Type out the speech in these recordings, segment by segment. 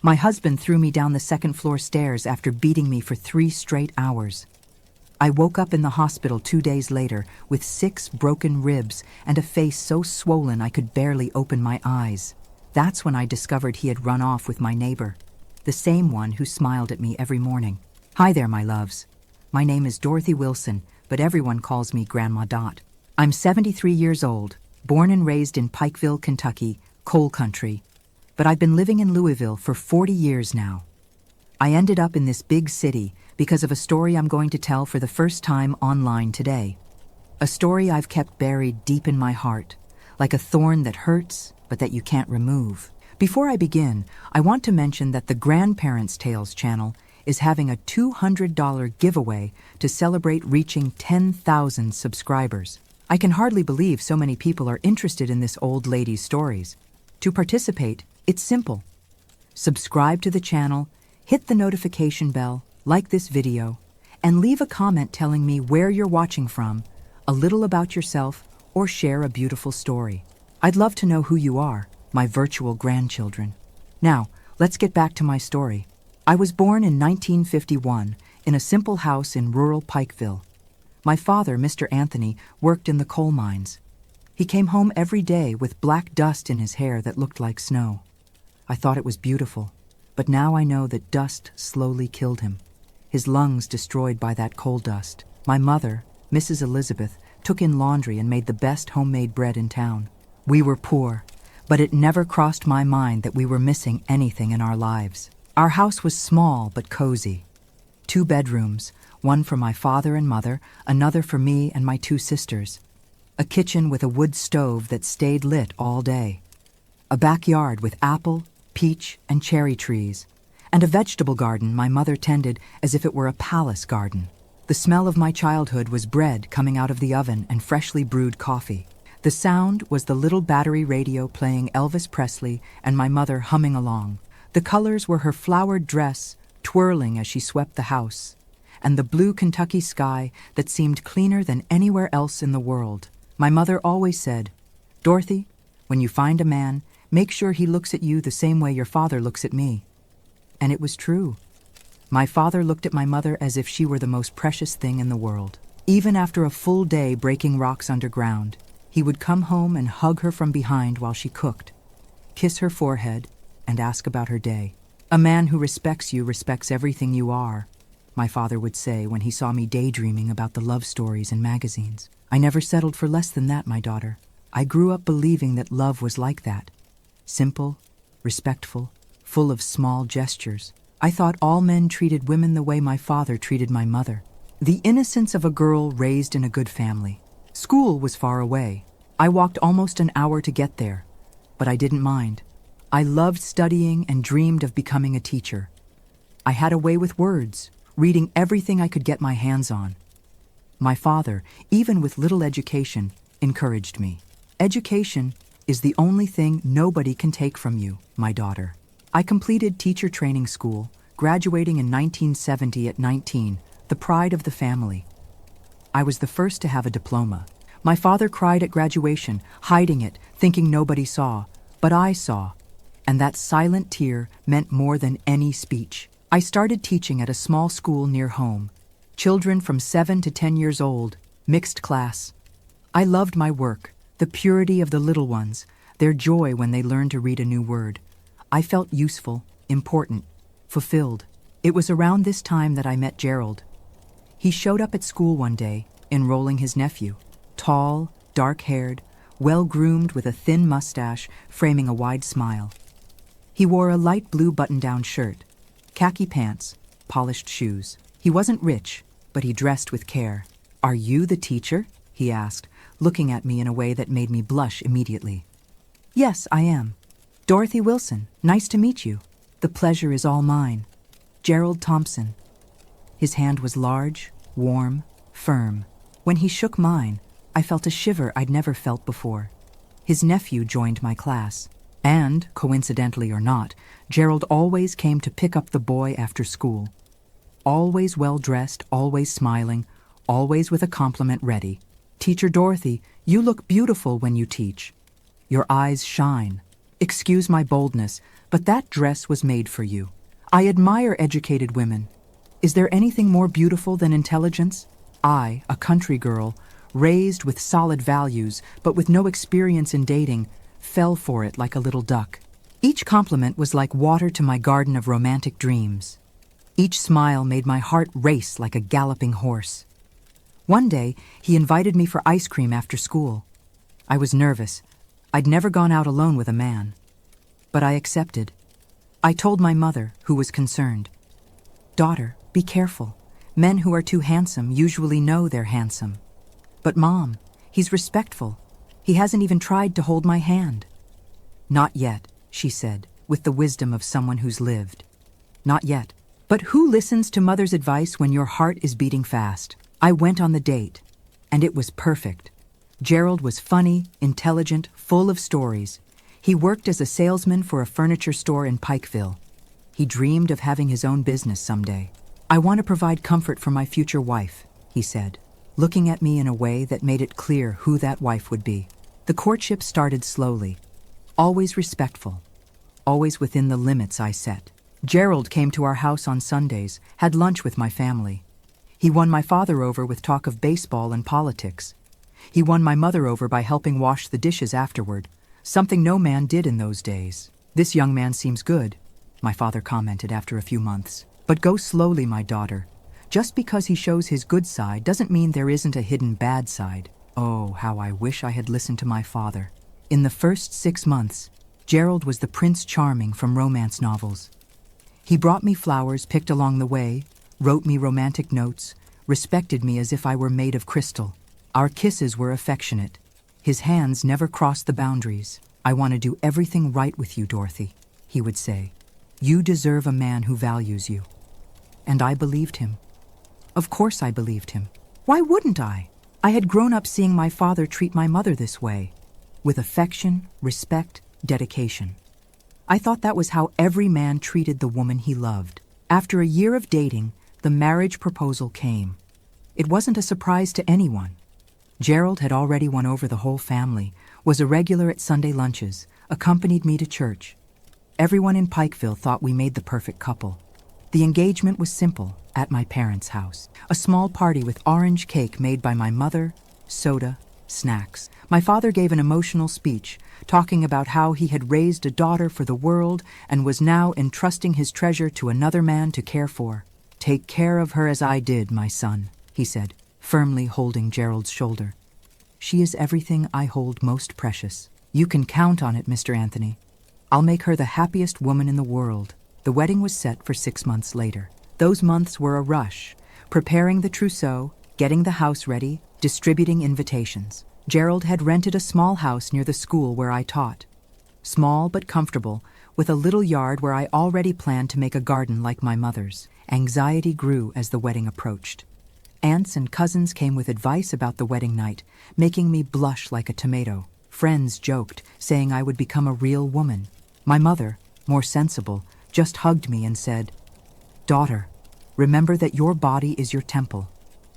My husband threw me down the second-floor stairs after beating me for 3 straight hours. I woke up in the hospital 2 days later with 6 broken ribs and a face so swollen I could barely open my eyes. That's when I discovered he had run off with my neighbor, the same one who smiled at me every morning. Hi there, my loves. My name is Dorothy Wilson, but everyone calls me Grandma Dot. I'm 73 years old, born and raised in Pikeville, Kentucky, coal country. But I've been living in Louisville for 40 years now. I ended up in this big city because of a story I'm going to tell for the first time online today. A story I've kept buried deep in my heart, like a thorn that hurts, but that you can't remove. Before I begin, I want to mention that the Grandparents' Tales channel is having a $200 giveaway to celebrate reaching 10,000 subscribers. I can hardly believe so many people are interested in this old lady's stories. To participate, it's simple. Subscribe to the channel, hit the notification bell, like this video, and leave a comment telling me where you're watching from, a little about yourself, or share a beautiful story. I'd love to know who you are, my virtual grandchildren. Now, let's get back to my story. I was born in 1951 in a simple house in rural Pikeville. My father, Mr. Anthony, worked in the coal mines. He came home every day with black dust in his hair that looked like snow. I thought it was beautiful, but now I know that dust slowly killed him, his lungs destroyed by that coal dust. My mother, Mrs. Elizabeth, took in laundry and made the best homemade bread in town. We were poor, but it never crossed my mind that we were missing anything in our lives. Our house was small but cozy. 2 bedrooms, one for my father and mother, another for me and my 2 sisters. A kitchen with a wood stove that stayed lit all day. A backyard with apple, peach, and cherry trees. And a vegetable garden my mother tended as if it were a palace garden. The smell of my childhood was bread coming out of the oven and freshly brewed coffee. The sound was the little battery radio playing Elvis Presley and my mother humming along. The colors were her flowered dress twirling as she swept the house, and the blue Kentucky sky that seemed cleaner than anywhere else in the world. My mother always said, "Dorothy, when you find a man, make sure he looks at you the same way your father looks at me." And it was true. My father looked at my mother as if she were the most precious thing in the world. Even after a full day breaking rocks underground, he would come home and hug her from behind while she cooked, kiss her forehead, and ask about her day. "A man who respects you respects everything you are," my father would say when he saw me daydreaming about the love stories in magazines. I never settled for less than that, my daughter. I grew up believing that love was like that. Simple, respectful, full of small gestures. I thought all men treated women the way my father treated my mother. The innocence of a girl raised in a good family. School was far away. I walked almost an hour to get there, but I didn't mind. I loved studying and dreamed of becoming a teacher. I had a way with words, reading everything I could get my hands on. My father, even with little education, encouraged me. Education is the only thing nobody can take from you, my daughter. I completed teacher training school, graduating in 1970 at 19, the pride of the family. I was the first to have a diploma. My father cried at graduation, hiding it, thinking nobody saw. But I saw, and that silent tear meant more than any speech. I started teaching at a small school near home. Children from 7 to 10 years old, mixed class. I loved my work, the purity of the little ones, their joy when they learned to read a new word. I felt useful, important, fulfilled. It was around this time that I met Gerald. He showed up at school one day, enrolling his nephew. Tall, dark-haired, well-groomed with a thin mustache framing a wide smile. He wore a light blue button-down shirt, khaki pants, polished shoes. He wasn't rich, but he dressed with care. "Are you the teacher?" he asked, looking at me in a way that made me blush immediately. "Yes, I am. Dorothy Wilson, nice to meet you. The pleasure is all mine. Gerald Thompson." His hand was large, warm, firm. When he shook mine, I felt a shiver I'd never felt before. His nephew joined my class. And, coincidentally or not, Gerald always came to pick up the boy after school. Always well-dressed, always smiling, always with a compliment ready. "Teacher Dorothy, you look beautiful when you teach. Your eyes shine." Excuse my boldness, but that dress was made for you. I admire educated women. Is there anything more beautiful than intelligence? I, a country girl, raised with solid values, but with no experience in dating, fell for it like a little duck. Each compliment was like water to my garden of romantic dreams. Each smile made my heart race like a galloping horse. One day, he invited me for ice cream after school. I was nervous. I'd never gone out alone with a man. But I accepted. I told my mother, who was concerned. "Daughter, be careful. Men who are too handsome usually know they're handsome. But Mom, he's respectful. He hasn't even tried to hold my hand." "Not yet," she said, with the wisdom of someone who's lived. "Not yet. But who listens to mother's advice when your heart is beating fast?" I went on the date, and it was perfect. Gerald was funny, intelligent, full of stories. He worked as a salesman for a furniture store in Pikeville. He dreamed of having his own business someday. "I want to provide comfort for my future wife," he said, looking at me in a way that made it clear who that wife would be. The courtship started slowly, always respectful, always within the limits I set. Gerald came to our house on Sundays, had lunch with my family. He won my father over with talk of baseball and politics. He won my mother over by helping wash the dishes afterward, something no man did in those days. "This young man seems good," my father commented after a few months. "But go slowly, my daughter. Just because he shows his good side doesn't mean there isn't a hidden bad side." Oh, how I wish I had listened to my father. In the first 6 months, Gerald was the Prince Charming from romance novels. He brought me flowers picked along the way, wrote me romantic notes, respected me as if I were made of crystal. Our kisses were affectionate. His hands never crossed the boundaries. "I want to do everything right with you, Dorothy," he would say. "You deserve a man who values you." And I believed him. Of course I believed him. Why wouldn't I? I had grown up seeing my father treat my mother this way, with affection, respect, dedication. I thought that was how every man treated the woman he loved. After a year of dating, the marriage proposal came. It wasn't a surprise to anyone. Gerald had already won over the whole family, was a regular at Sunday lunches, accompanied me to church. Everyone in Pikeville thought we made the perfect couple. The engagement was simple, at my parents' house. A small party with orange cake made by my mother, soda, snacks. My father gave an emotional speech, talking about how he had raised a daughter for the world and was now entrusting his treasure to another man to care for. "Take care of her as I did, my son," he said, firmly holding Gerald's shoulder. "She is everything I hold most precious. You can count on it, Mr. Anthony. I'll make her the happiest woman in the world." The wedding was set for 6 months later. Those months were a rush, preparing the trousseau, getting the house ready, distributing invitations. Gerald had rented a small house near the school where I taught. Small but comfortable, with a little yard where I already planned to make a garden like my mother's. Anxiety grew as the wedding approached. Aunts and cousins came with advice about the wedding night, making me blush like a tomato. Friends joked, saying I would become a real woman. My mother, more sensible, just hugged me and said, "Daughter, remember that your body is your temple.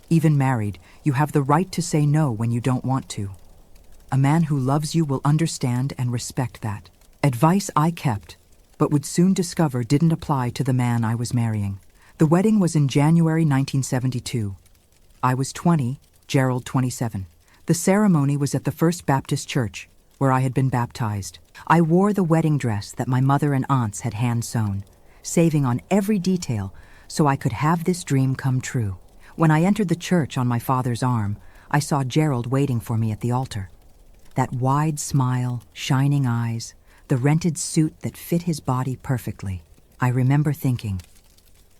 Even married, you have the right to say no when you don't want to. A man who loves you will understand and respect that." Advice I kept, but would soon discover didn't apply to the man I was marrying. The wedding was in January 1972. I was 20, Gerald 27. The ceremony was at the First Baptist Church, where I had been baptized. I wore the wedding dress that my mother and aunts had hand-sewn, saving on every detail so I could have this dream come true. When I entered the church on my father's arm, I saw Gerald waiting for me at the altar. That wide smile, shining eyes, the rented suit that fit his body perfectly. I remember thinking,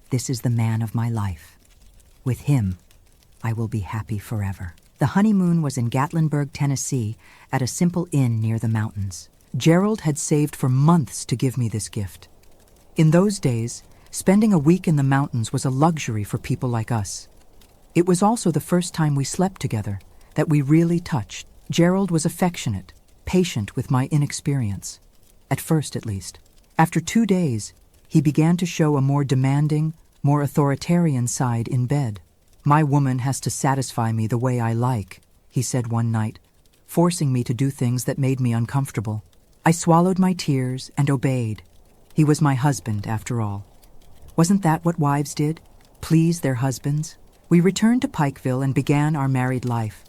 this is the man of my life. With him, I will be happy forever. The honeymoon was in Gatlinburg, Tennessee, at a simple inn near the mountains. Gerald had saved for months to give me this gift. In those days, spending a week in the mountains was a luxury for people like us. It was also the first time we slept together, that we really touched. Gerald was affectionate, patient with my inexperience. At first, at least. After 2 days, he began to show a more demanding, more authoritarian side in bed. "My woman has to satisfy me the way I like," he said one night, forcing me to do things that made me uncomfortable. I swallowed my tears and obeyed. He was my husband, after all. Wasn't that what wives did? Please their husbands? We returned to Pikeville and began our married life.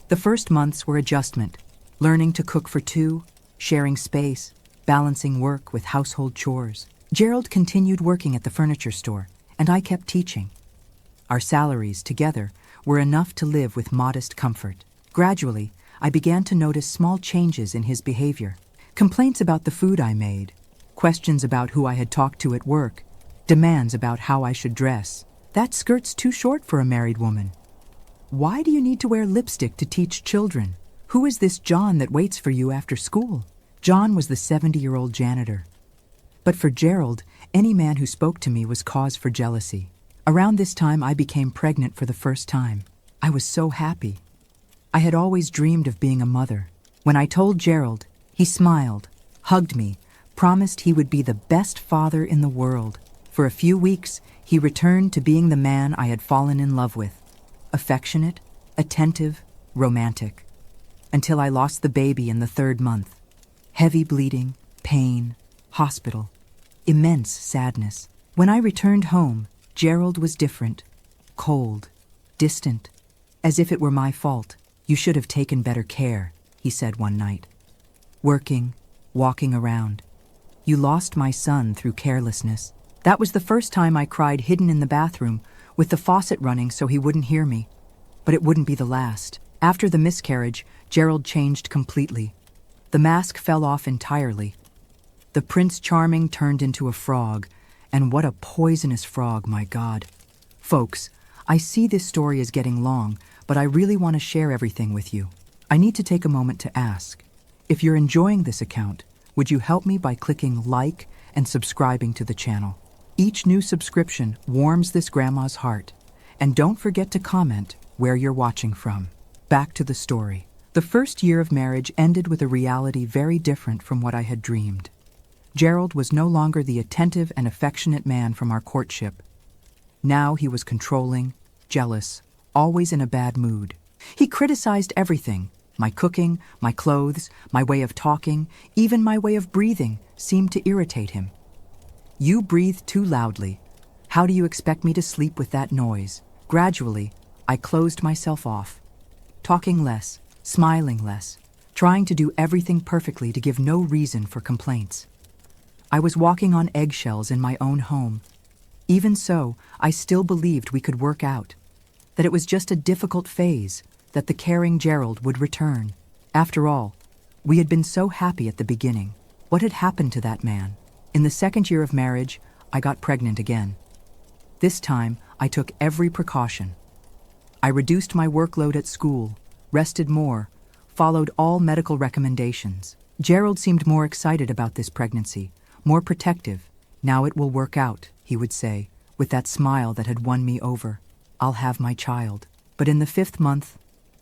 The first months were adjustment, learning to cook for two, sharing space, balancing work with household chores. Gerald continued working at the furniture store, and I kept teaching. Our salaries, together, were enough to live with modest comfort. Gradually, I began to notice small changes in his behavior. Complaints about the food I made, questions about who I had talked to at work, demands about how I should dress. That skirt's too short for a married woman. Why do you need to wear lipstick to teach children? Who is this John that waits for you after school? John was the 70-year-old janitor. But for Gerald, any man who spoke to me was cause for jealousy. Around this time, I became pregnant for the first time. I was so happy. I had always dreamed of being a mother. When I told Gerald, he smiled, hugged me, promised he would be the best father in the world. For a few weeks, he returned to being the man I had fallen in love with. Affectionate, attentive, romantic. Until I lost the baby in the 3rd month. Heavy bleeding, pain, hospital, immense sadness. When I returned home, Gerald was different, cold, distant, as if it were my fault. You should have taken better care, he said one night. Working, walking around. You lost my son through carelessness. That was the first time I cried hidden in the bathroom, with the faucet running so he wouldn't hear me. But it wouldn't be the last. After the miscarriage, Gerald changed completely. The mask fell off entirely. The Prince Charming turned into a frog, and what a poisonous frog, my God. Folks, I see this story is getting long, but I really want to share everything with you. I need to take a moment to ask, if you're enjoying this account, would you help me by clicking like and subscribing to the channel? Each new subscription warms this grandma's heart. And don't forget to comment where you're watching from. Back to the story. The first year of marriage ended with a reality very different from what I had dreamed. Gerald was no longer the attentive and affectionate man from our courtship. Now he was controlling, jealous, always in a bad mood. He criticized everything. My cooking, my clothes, my way of talking, even my way of breathing seemed to irritate him. You breathe too loudly. How do you expect me to sleep with that noise? Gradually, I closed myself off, talking less, smiling less, trying to do everything perfectly to give no reason for complaints. I was walking on eggshells in my own home. Even so, I still believed we could work out, that it was just a difficult phase, that the caring Gerald would return. After all, we had been so happy at the beginning. What had happened to that man? In the 2nd year of marriage, I got pregnant again. This time, I took every precaution. I reduced my workload at school, rested more, followed all medical recommendations. Gerald seemed more excited about this pregnancy, more protective. Now it will work out, he would say, with that smile that had won me over. I'll have my child. But in the 5th month,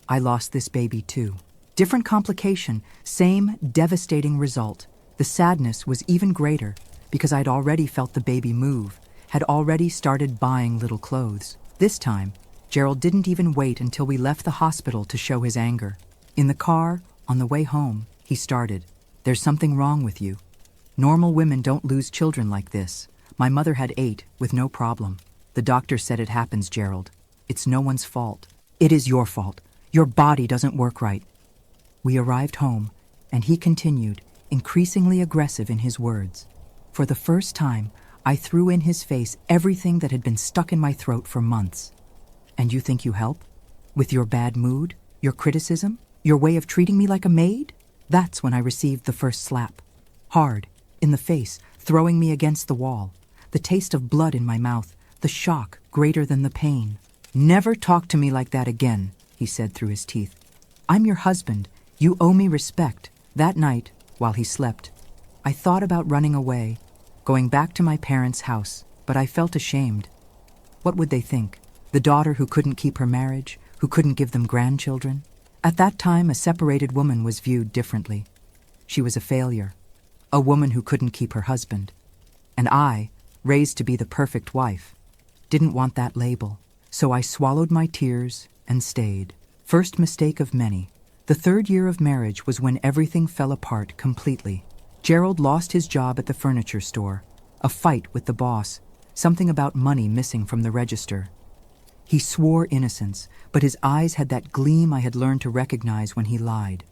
I lost this baby too. Different complication, same devastating result. The sadness was even greater because I'd already felt the baby move, had already started buying little clothes. This time, Gerald didn't even wait until we left the hospital to show his anger. In the car, on the way home, he started, "There's something wrong with you. Normal women don't lose children like this. My mother had 8 with no problem. The doctor said it happens, Gerald. It's no one's fault. It is your fault. Your body doesn't work right." We arrived home, and he continued, increasingly aggressive in his words. For the first time, I threw in his face everything that had been stuck in my throat for months. "And you think you help? With your bad mood, your criticism, your way of treating me like a maid?" That's when I received the first slap. Hard, in the face, throwing me against the wall. The taste of blood in my mouth, the shock greater than the pain. "Never talk to me like that again," he said through his teeth. "I'm your husband. You owe me respect." That night, while he slept, I thought about running away, going back to my parents' house, but I felt ashamed. What would they think? The daughter who couldn't keep her marriage, who couldn't give them grandchildren? At that time, a separated woman was viewed differently. She was a failure, a woman who couldn't keep her husband. And I, raised to be the perfect wife, didn't want that label. So I swallowed my tears and stayed. First mistake of many. The 3rd year of marriage was when everything fell apart completely. Gerald lost his job at the furniture store, a fight with the boss, something about money missing from the register. He swore innocence, but his eyes had that gleam I had learned to recognize when he lied.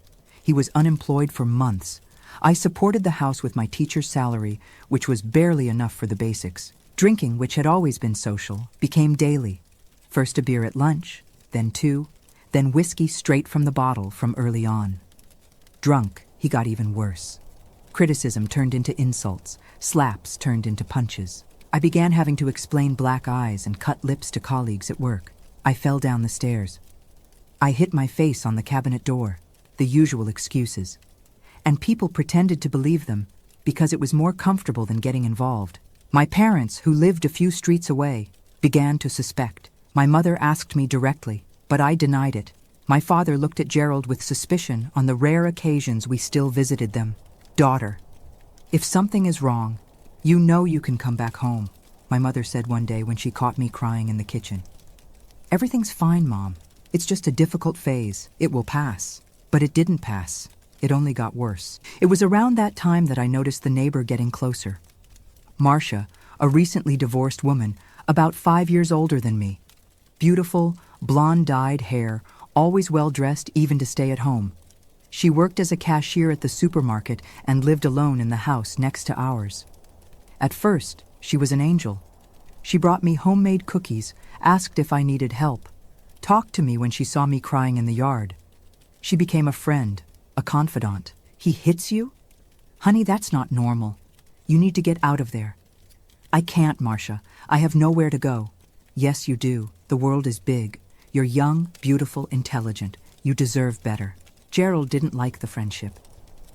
He was unemployed for months. I supported the house with my teacher's salary, which was barely enough for the basics. Drinking, which had always been social, became daily. First a beer at lunch, then two, then whiskey straight from the bottle from early on. Drunk, he got even worse. Criticism turned into insults, slaps turned into punches. I began having to explain black eyes and cut lips to colleagues at work. I fell down the stairs. I hit my face on the cabinet door, the usual excuses. And people pretended to believe them because it was more comfortable than getting involved. My parents, who lived a few streets away, began to suspect. My mother asked me directly, but I denied it. My father looked at Gerald with suspicion on the rare occasions we still visited them. "Daughter, if something is wrong, you know you can come back home," my mother said one day when she caught me crying in the kitchen. "Everything's fine, Mom. It's just a difficult phase. It will pass." But it didn't pass. It only got worse. It was around that time that I noticed the neighbor getting closer. Marcia, a recently divorced woman, about 5 years older than me. Beautiful, blonde-dyed hair, always well-dressed even to stay at home. She worked as a cashier at the supermarket and lived alone in the house next to ours. At first, she was an angel. She brought me homemade cookies, asked if I needed help, talked to me when she saw me crying in the yard. She became a friend, a confidant. "He hits you? Honey, that's not normal. You need to get out of there." "I can't, Marcia. I have nowhere to go." "Yes, you do. The world is big. You're young, beautiful, intelligent. You deserve better." Gerald didn't like the friendship.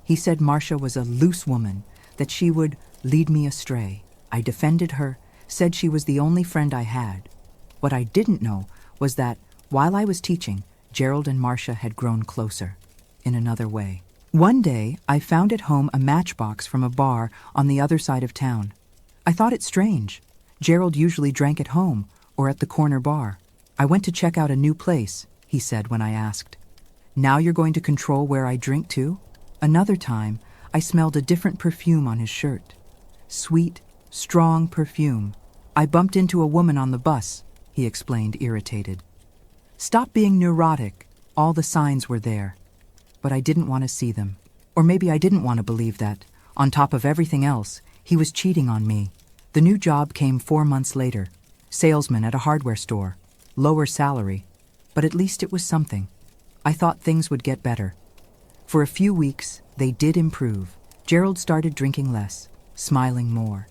He said Marcia was a loose woman, that she would lead me astray. I defended her, said she was the only friend I had. What I didn't know was that, while I was teaching, Gerald and Marcia had grown closer, in another way. One day, I found at home a matchbox from a bar on the other side of town. I thought it strange. Gerald usually drank at home or at the corner bar. "I went to check out a new place," he said when I asked. "Now you're going to control where I drink too?" Another time, I smelled a different perfume on his shirt. Sweet, strong perfume. "I bumped into a woman on the bus," he explained, irritated. "Stop being neurotic." All the signs were there. But I didn't want to see them. Or maybe I didn't want to believe that, on top of everything else, he was cheating on me. The new job came 4 months later. Salesman at a hardware store. Lower salary. But at least it was something. I thought things would get better. For a few weeks, they did improve. Gerald started drinking less, smiling more.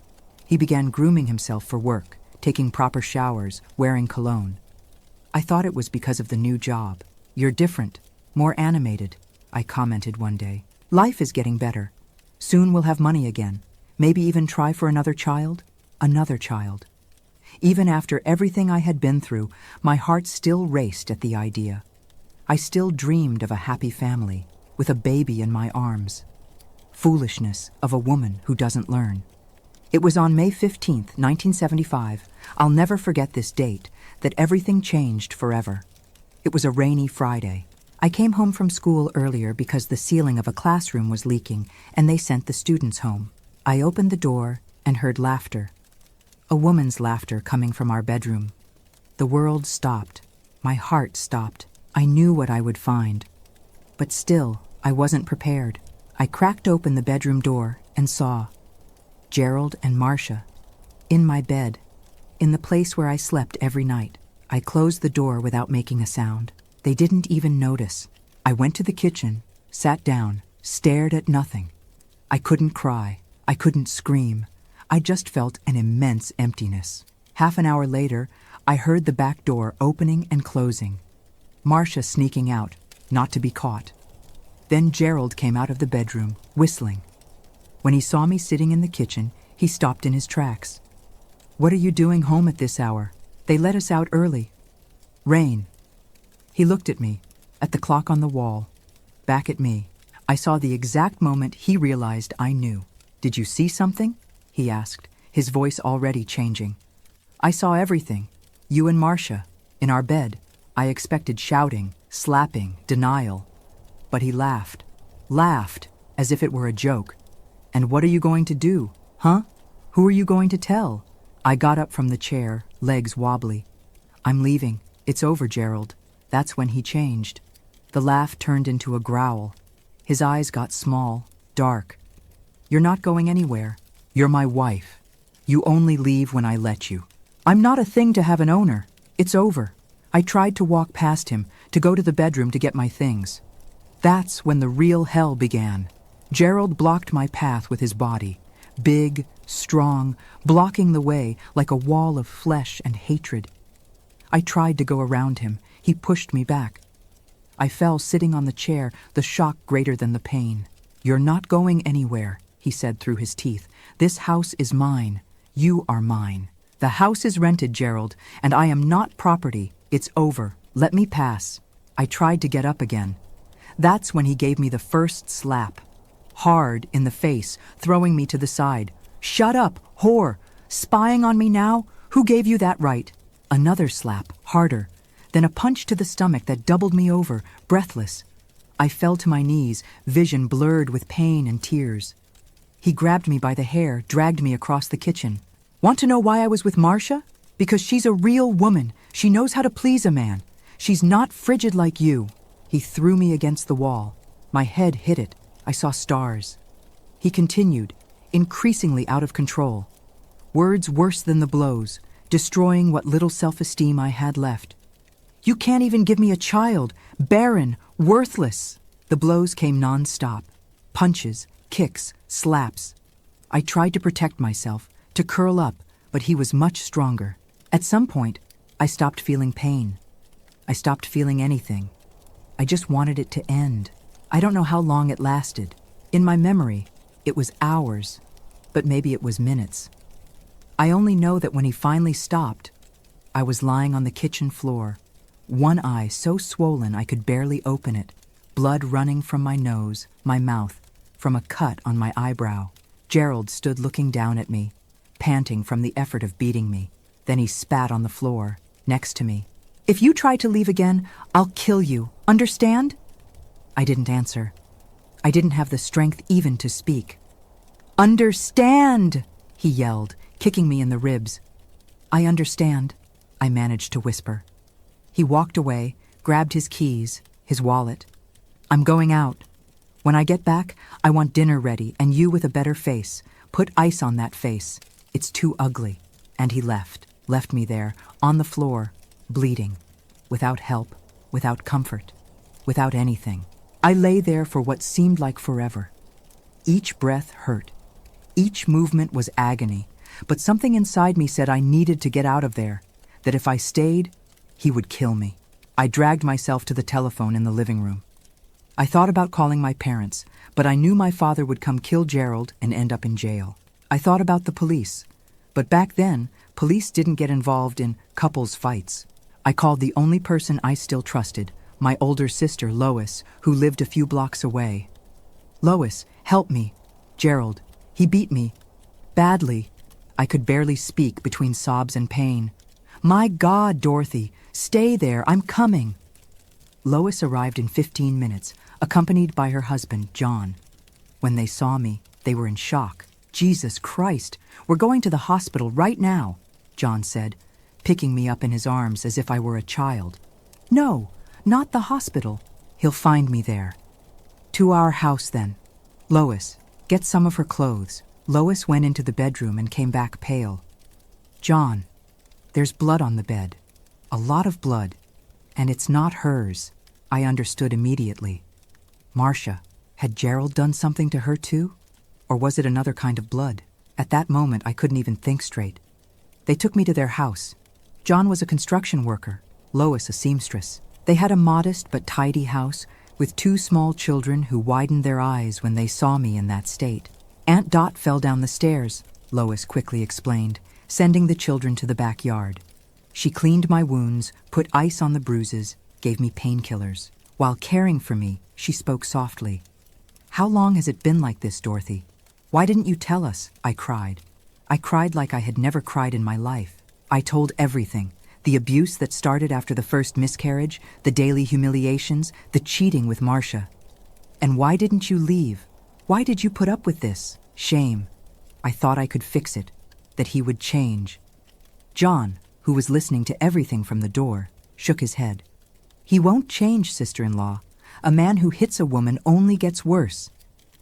He began grooming himself for work, taking proper showers, wearing cologne. I thought it was because of the new job. "You're different, more animated," I commented one day. "Life is getting better. Soon we'll have money again. Maybe even try for another child?" Another child. Even after everything I had been through, my heart still raced at the idea. I still dreamed of a happy family, with a baby in my arms. Foolishness of a woman who doesn't learn. It was on May 15th, 1975, I'll never forget this date, that everything changed forever. It was a rainy Friday. I came home from school earlier because the ceiling of a classroom was leaking and they sent the students home. I opened the door and heard laughter. A woman's laughter coming from our bedroom. The world stopped. My heart stopped. I knew what I would find. But still, I wasn't prepared. I cracked open the bedroom door and saw Gerald and Marcia in my bed, in the place where I slept every night. I closed the door without making a sound. They didn't even notice. I went to the kitchen, sat down, stared at nothing. I couldn't cry. I couldn't scream. I just felt an immense emptiness. Half an hour later, I heard the back door opening and closing. Marcia sneaking out, not to be caught. Then Gerald came out of the bedroom, whistling. When he saw me sitting in the kitchen, he stopped in his tracks. "What are you doing home at this hour? They let us out early." "Rain." He looked at me, at the clock on the wall, back at me. I saw the exact moment he realized I knew. "Did you see something?" he asked, his voice already changing. "I saw everything. You and Marcia, in our bed." I expected shouting, slapping, denial. But he laughed, as if it were a joke. And what are you going to do? Huh? Who are you going to tell? I got up from the chair, legs wobbly. I'm leaving. It's over, Gerald. That's when he changed. The laugh turned into a growl. His eyes got small, dark. You're not going anywhere. You're my wife. You only leave when I let you. I'm not a thing to have an owner. It's over. I tried to walk past him, to go to the bedroom to get my things. That's when the real hell began. Gerald blocked my path with his body. Big, strong, blocking the way like a wall of flesh and hatred. I tried to go around him. He pushed me back. I fell sitting on the chair, the shock greater than the pain. You're not going anywhere, he said through his teeth. This house is mine. You are mine. The house is rented, Gerald, and I am not property. It's over. Let me pass. I tried to get up again. That's when he gave me the first slap. Hard in the face, throwing me to the side. Shut up, whore! Spying on me now? Who gave you that right? Another slap, harder. Then a punch to the stomach that doubled me over, breathless. I fell to my knees, vision blurred with pain and tears. He grabbed me by the hair, dragged me across the kitchen. Want to know why I was with Marcia? Because she's a real woman. She knows how to please a man. She's not frigid like you. He threw me against the wall. My head hit it. I saw stars. He continued, increasingly out of control. Words worse than the blows, destroying what little self-esteem I had left. You can't even give me a child, barren, worthless. The blows came non-stop. Punches, kicks, slaps. I tried to protect myself, to curl up, but he was much stronger. At some point, I stopped feeling pain. I stopped feeling anything. I just wanted it to end. I don't know how long it lasted. In my memory, it was hours, but maybe it was minutes. I only know that when he finally stopped, I was lying on the kitchen floor, one eye so swollen I could barely open it, blood running from my nose, my mouth, from a cut on my eyebrow. Gerald stood looking down at me, panting from the effort of beating me. Then he spat on the floor, next to me. If you try to leave again, I'll kill you. Understand? I didn't answer. I didn't have the strength even to speak. Understand, he yelled, kicking me in the ribs. I understand, I managed to whisper. He walked away, grabbed his keys, his wallet. I'm going out. When I get back, I want dinner ready and you with a better face. Put ice on that face. It's too ugly. And he left me there, on the floor, bleeding, without help, without comfort, without anything. I lay there for what seemed like forever. Each breath hurt. Each movement was agony. But something inside me said I needed to get out of there, that if I stayed, he would kill me. I dragged myself to the telephone in the living room. I thought about calling my parents, but I knew my father would come kill Gerald and end up in jail. I thought about the police, but back then, police didn't get involved in couples fights. I called the only person I still trusted, my older sister, Lois, who lived a few blocks away. Lois, help me. Gerald, he beat me. Badly. I could barely speak between sobs and pain. My God, Dorothy, stay there, I'm coming. Lois arrived in 15 minutes, accompanied by her husband, John. When they saw me, they were in shock. Jesus Christ, we're going to the hospital right now, John said, picking me up in his arms as if I were a child. No, not the hospital. He'll find me there. To our house, then. Lois, get some of her clothes. Lois went into the bedroom and came back pale. John, there's blood on the bed. A lot of blood. And it's not hers. I understood immediately. Marcia, had Gerald done something to her too? Or was it another kind of blood? At that moment, I couldn't even think straight. They took me to their house. John was a construction worker, Lois a seamstress. They had a modest but tidy house with 2 small children who widened their eyes when they saw me in that state. Aunt Dot fell down the stairs, Lois quickly explained, sending the children to the backyard. She cleaned my wounds, put ice on the bruises, gave me painkillers. While caring for me, she spoke softly. How long has it been like this, Dorothy? Why didn't you tell us? I cried. I cried like I had never cried in my life. I told everything. The abuse that started after the first miscarriage, the daily humiliations, the cheating with Marcia. And why didn't you leave? Why did you put up with this? Shame. I thought I could fix it, that he would change. John, who was listening to everything from the door, shook his head. He won't change, sister-in-law. A man who hits a woman only gets worse.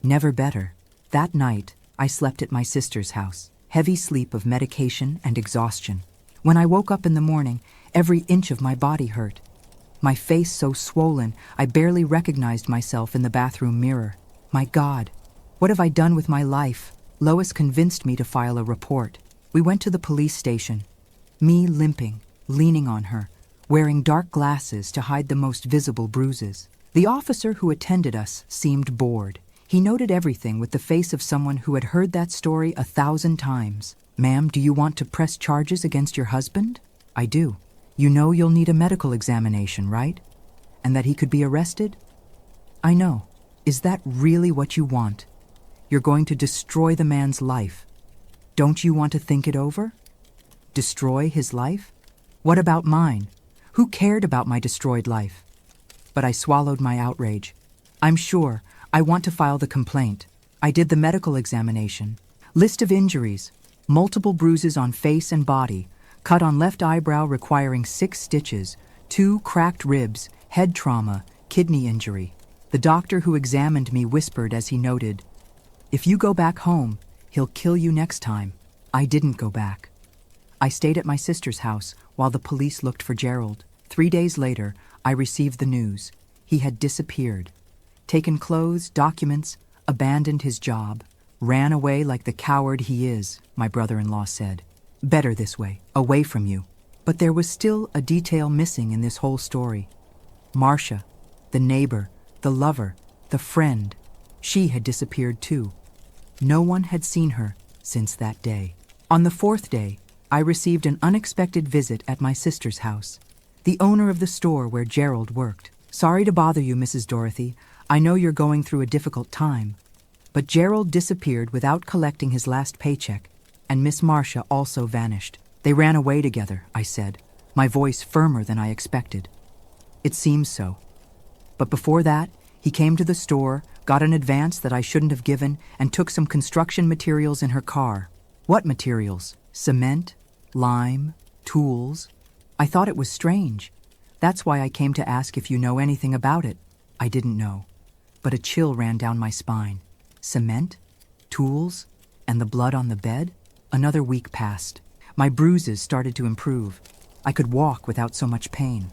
Never better. That night, I slept at my sister's house, heavy sleep of medication and exhaustion. When I woke up in the morning, every inch of my body hurt. My face so swollen, I barely recognized myself in the bathroom mirror. My God, what have I done with my life? Lois convinced me to file a report. We went to the police station. Me limping, leaning on her, wearing dark glasses to hide the most visible bruises. The officer who attended us seemed bored. He noted everything with the face of someone who had heard that story 1,000 times. Ma'am, do you want to press charges against your husband? I do. You know you'll need a medical examination, right? And that he could be arrested? I know. Is that really what you want? You're going to destroy the man's life. Don't you want to think it over? Destroy his life? What about mine? Who cared about my destroyed life? But I swallowed my outrage. I'm sure. I want to file the complaint. I did the medical examination. List of injuries. Multiple bruises on face and body. Cut on left eyebrow requiring 6 stitches. 2 cracked ribs. Head trauma. Kidney injury. The doctor who examined me whispered as he noted, "If you go back home, he'll kill you next time." I didn't go back. I stayed at my sister's house while the police looked for Gerald. 3 days later, I received the news. He had disappeared. Taken clothes, documents, abandoned his job, ran away like the coward he is, my brother-in-law said. Better this way, away from you. But there was still a detail missing in this whole story. Marcia, the neighbor, the lover, the friend, she had disappeared too. No one had seen her since that day. On the 4th day, I received an unexpected visit at my sister's house, the owner of the store where Gerald worked. "Sorry to bother you, Mrs. Dorothy. I know you're going through a difficult time." But Gerald disappeared without collecting his last paycheck, and Miss Marcia also vanished. "They ran away together," I said, my voice firmer than I expected. "It seems so. But before that, he came to the store, got an advance that I shouldn't have given, and took some construction materials in her car." "What materials? Cement? Lime? Tools?" I thought it was strange. That's why I came to ask if you know anything about it. I didn't know, but a chill ran down my spine. Cement? Tools? And the blood on the bed? Another week passed. My bruises started to improve. I could walk without so much pain.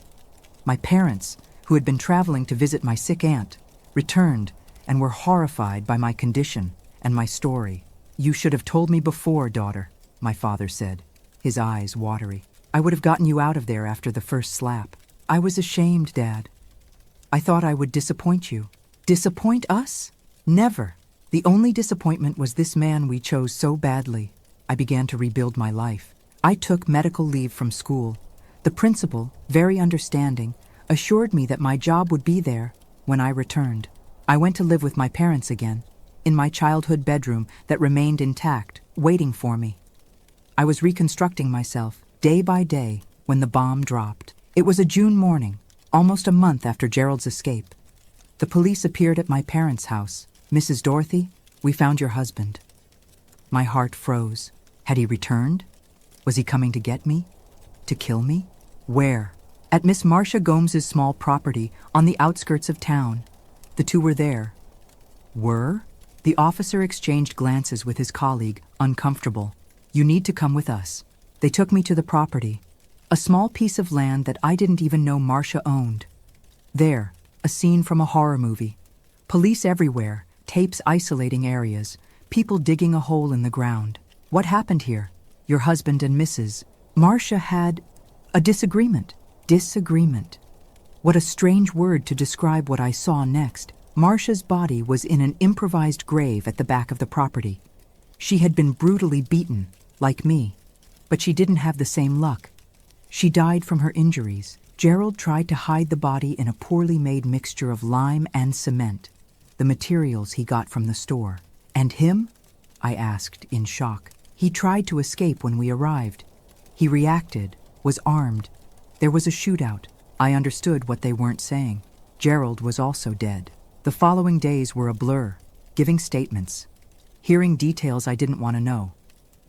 My parents, who had been traveling to visit my sick aunt, returned and were horrified by my condition and my story. "You should have told me before, daughter," my father said, his eyes watery. "I would have gotten you out of there after the first slap." "I was ashamed, Dad. I thought I would disappoint you." "Disappoint us? Never. The only disappointment was this man we chose so badly." I began to rebuild my life. I took medical leave from school. The principal, very understanding, assured me that my job would be there when I returned. I went to live with my parents again, in my childhood bedroom that remained intact, waiting for me. I was reconstructing myself, day by day, when the bomb dropped. It was a June morning, almost a month after Gerald's escape. The police appeared at my parents' house. "Mrs. Dorothy, we found your husband." My heart froze. Had he returned? Was he coming to get me? To kill me? Where? At Miss Marcia Gomes's small property on the outskirts of town. The two were there. Were? The officer exchanged glances with his colleague, uncomfortable. "You need to come with us." They took me to the property, a small piece of land that I didn't even know Marcia owned. There, a scene from a horror movie. Police everywhere, tapes isolating areas, people digging a hole in the ground. "What happened here?" "Your husband and Mrs. Marcia had a disagreement." Disagreement. What a strange word to describe what I saw next. Marcia's body was in an improvised grave at the back of the property. She had been brutally beaten, like me, but she didn't have the same luck. She died from her injuries. Gerald tried to hide the body in a poorly made mixture of lime and cement, the materials he got from the store. "And him?" I asked, in shock. "He tried to escape when we arrived. He reacted, was armed. There was a shootout." I understood what they weren't saying. Gerald was also dead. The following days were a blur, giving statements. hearing details I didn't want to know,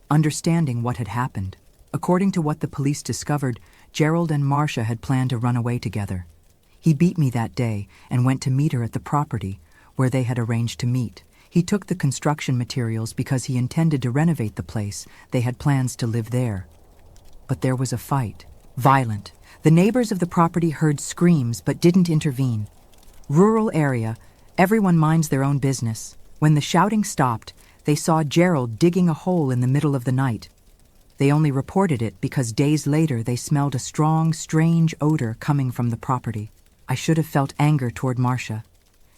understanding what had happened. According to what the police discovered, Gerald and Marcia had planned to run away together. He beat me that day and went to meet her at the property where they had arranged to meet. He took the construction materials because he intended to renovate the place. They had plans to live there. But there was a fight. Violent. The neighbors of the property heard screams but didn't intervene. Rural area, everyone minds their own business. When the shouting stopped, they saw Gerald digging a hole in the middle of the night. They only reported it because days later they smelled a strong, strange odor coming from the property. I should have felt anger toward Marcia.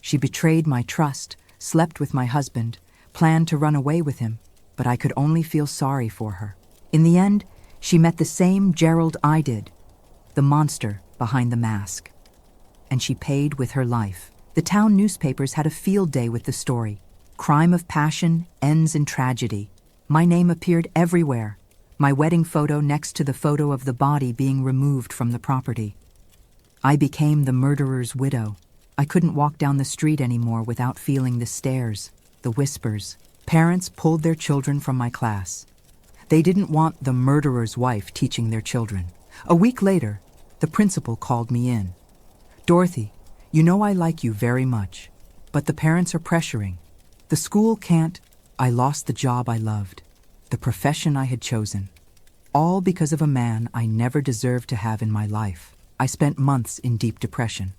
She betrayed my trust, slept with my husband, planned to run away with him, but I could only feel sorry for her. In the end, she met the same Gerald I did, the monster behind the mask. And she paid with her life. The town newspapers had a field day with the story. Crime of passion ends in tragedy. My name appeared everywhere. My wedding photo next to the photo of the body being removed from the property. I became the murderer's widow. I couldn't walk down the street anymore without feeling the stares, the whispers. Parents pulled their children from my class. They didn't want the murderer's wife teaching their children. A week later, the principal called me in. "Dorothy, you know I like you very much, but the parents are pressuring. The school can't." I lost the job I loved, the profession I had chosen, all because of a man I never deserved to have in my life. I spent months in deep depression.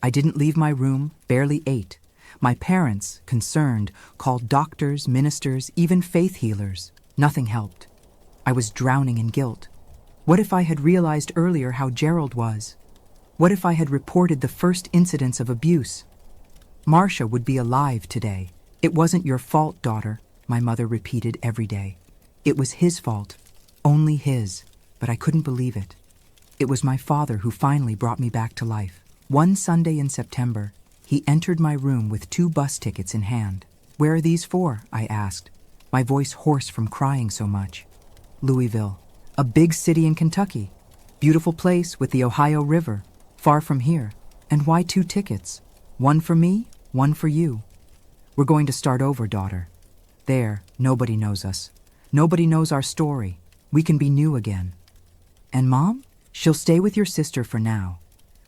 I didn't leave my room, barely ate. My parents, concerned, called doctors, ministers, even faith healers. Nothing helped. I was drowning in guilt. What if I had realized earlier how Gerald was? What if I had reported the first incidents of abuse? Marcia would be alive today. "It wasn't your fault, daughter," my mother repeated every day. It was his fault, only his, but I couldn't believe it. It was my father who finally brought me back to life. One Sunday in September, he entered my room with 2 bus tickets in hand. "Where are these for?" I asked, my voice hoarse from crying so much. "Louisville, a big city in Kentucky. Beautiful place with the Ohio River, far from here. And why 2 tickets? One for me, one for you. We're going to start over, daughter. There, nobody knows us. Nobody knows our story. We can be new again. And Mom? She'll stay with your sister for now.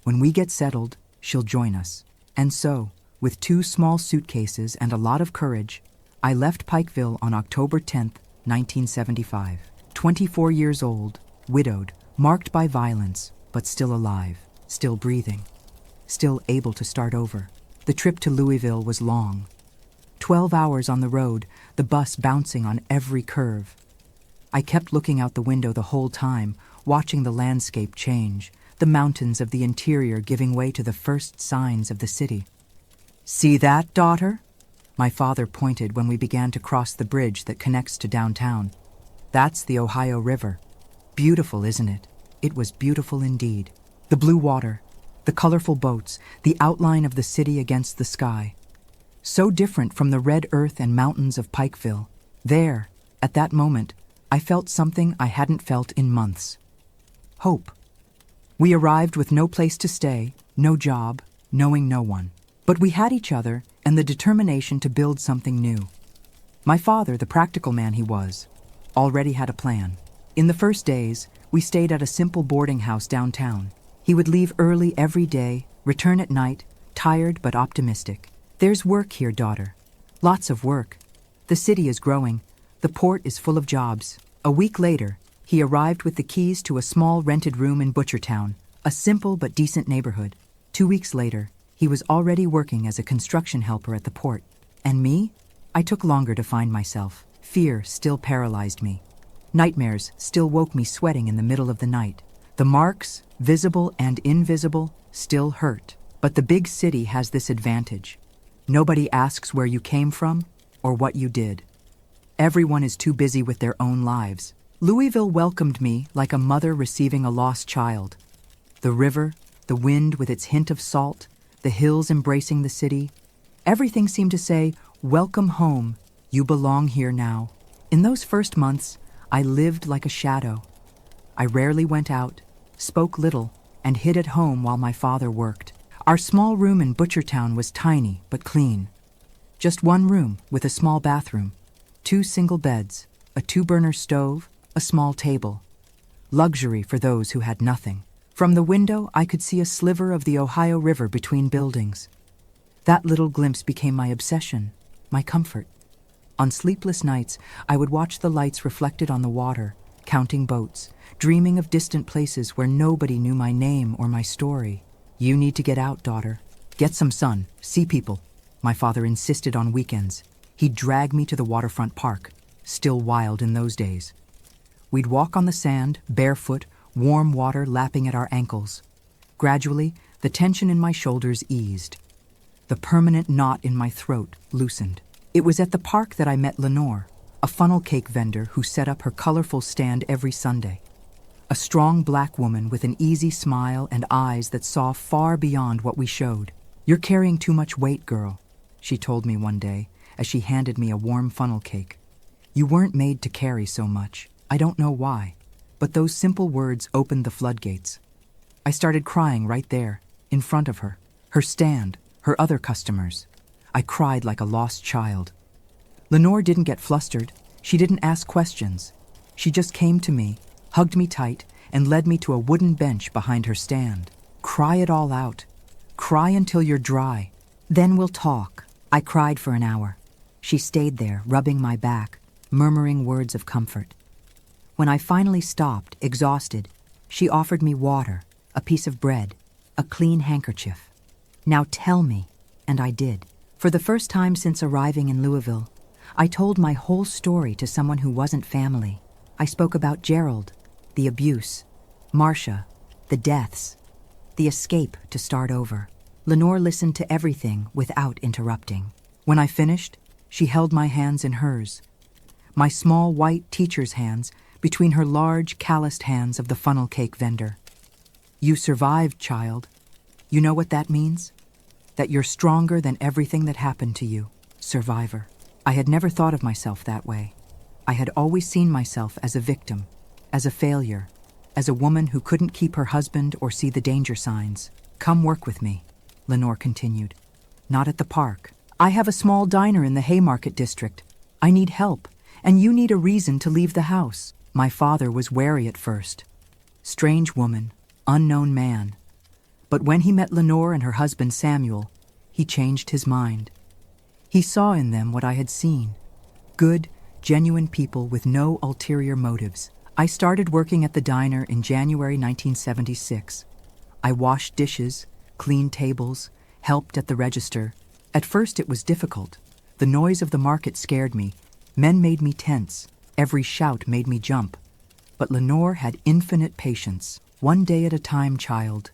When we get settled, she'll join us." And so, with 2 small suitcases and a lot of courage, I left Pikeville on October 10th, 1975. 24 years old, widowed, marked by violence, but still alive, still breathing, still able to start over. The trip to Louisville was long. 12 hours on the road, the bus bouncing on every curve. I kept looking out the window the whole time, watching the landscape change, the mountains of the interior giving way to the first signs of the city. "See that, daughter?" My father pointed when we began to cross the bridge that connects to downtown. "That's the Ohio River. Beautiful, isn't it?" It was beautiful indeed. The blue water, the colorful boats, the outline of the city against the sky. So different from the red earth and mountains of Pikeville. There, at that moment, I felt something I hadn't felt in months. Hope. We arrived with no place to stay, no job, knowing no one. But we had each other and the determination to build something new. My father, the practical man he was, already had a plan. In the first days, we stayed at a simple boarding house downtown. He would leave early every day, return at night, tired but optimistic. "There's work here, daughter. Lots of work. The city is growing. The port is full of jobs." A week later, he arrived with the keys to a small rented room in Butchertown, a simple but decent neighborhood. 2 weeks later, he was already working as a construction helper at the port. And me? I took longer to find myself. Fear still paralyzed me. Nightmares still woke me sweating in the middle of the night. The marks, visible and invisible, still hurt. But the big city has this advantage. Nobody asks where you came from or what you did. Everyone is too busy with their own lives. Louisville welcomed me like a mother receiving a lost child. The river, the wind with its hint of salt, the hills embracing the city. Everything seemed to say, "Welcome home, you belong here now." In those first months, I lived like a shadow. I rarely went out, spoke little, and hid at home while my father worked. Our small room in Butchertown was tiny but clean. Just one room with a small bathroom. 2 single beds, a 2-burner stove, a small table. Luxury for those who had nothing. From the window, I could see a sliver of the Ohio River between buildings. That little glimpse became my obsession, my comfort. On sleepless nights, I would watch the lights reflected on the water, counting boats, dreaming of distant places where nobody knew my name or my story. "You need to get out, daughter. Get some sun, see people," my father insisted on weekends. He'd drag me to the waterfront park, still wild in those days. We'd walk on the sand, barefoot, warm water lapping at our ankles. Gradually, the tension in my shoulders eased. The permanent knot in my throat loosened. It was at the park that I met Lenore, a funnel cake vendor who set up her colorful stand every Sunday. A strong black woman with an easy smile and eyes that saw far beyond what we showed. "You're carrying too much weight, girl," she told me one day as she handed me a warm funnel cake. "You weren't made to carry so much. I don't know why, but those simple words opened the floodgates." I started crying right there, in front of her stand, her other customers. I cried like a lost child. Lenore didn't get flustered. She didn't ask questions. She just came to me, hugged me tight, and led me to a wooden bench behind her stand. "Cry it all out. Cry until you're dry. Then we'll talk." I cried for an hour. She stayed there, rubbing my back, murmuring words of comfort. When I finally stopped, exhausted, she offered me water, a piece of bread, a clean handkerchief. "Now tell me," and I did. For the first time since arriving in Louisville, I told my whole story to someone who wasn't family. I spoke about Gerald, the abuse, Marcia, the deaths, the escape to start over. Lenore listened to everything without interrupting. When I finished, she held my hands in hers, my small white teacher's hands between her large, calloused hands of the funnel cake vendor. "You survived, child. You know what that means? That you're stronger than everything that happened to you. Survivor." I had never thought of myself that way. I had always seen myself as a victim, as a failure, as a woman who couldn't keep her husband or see the danger signs. "Come work with me," Lenore continued. "Not at the park. I have a small diner in the Haymarket district. I need help, and you need a reason to leave the house." My father was wary at first. Strange woman, unknown man. But when he met Lenore and her husband Samuel, he changed his mind. He saw in them what I had seen. Good, genuine people with no ulterior motives. I started working at the diner in January 1976. I washed dishes, cleaned tables, helped at the register. At first it was difficult. The noise of the market scared me. Men made me tense. Every shout made me jump. But Lenore had infinite patience. "One day at a time, child.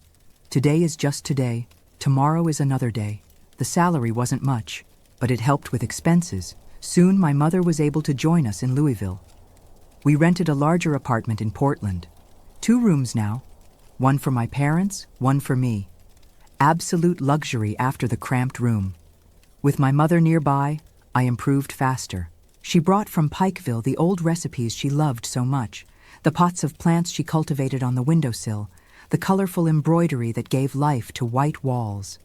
Today is just today. Tomorrow is another day." The salary wasn't much, but it helped with expenses. Soon my mother was able to join us in Louisville. We rented a larger apartment in Portland. 2 rooms now. One for my parents, one for me. Absolute luxury after the cramped room. With my mother nearby, I improved faster. She brought from Pikeville the old recipes she loved so much, the pots of plants she cultivated on the windowsill, the colorful embroidery that gave life to white walls.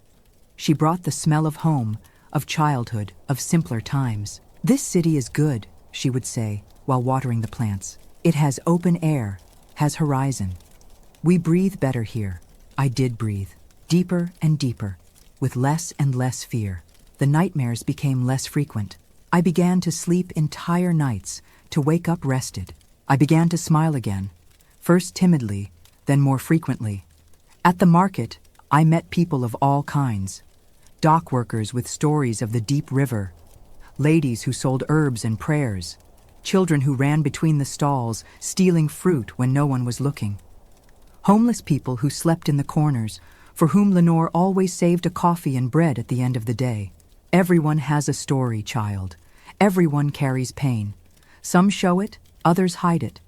She brought the smell of home, of childhood, of simpler times. "This city is good," she would say, while watering the plants. "It has open air, has horizon. We breathe better here." I did breathe, deeper and deeper, with less and less fear. The nightmares became less frequent. I began to sleep entire nights, to wake up rested. I began to smile again, first timidly, then more frequently. At the market, I met people of all kinds. Dock workers with stories of the deep river, ladies who sold herbs and prayers, children who ran between the stalls, stealing fruit when no one was looking. Homeless people who slept in the corners, for whom Lenore always saved a coffee and bread at the end of the day. Everyone has a story, child. Everyone carries pain. Some show it, others hide it.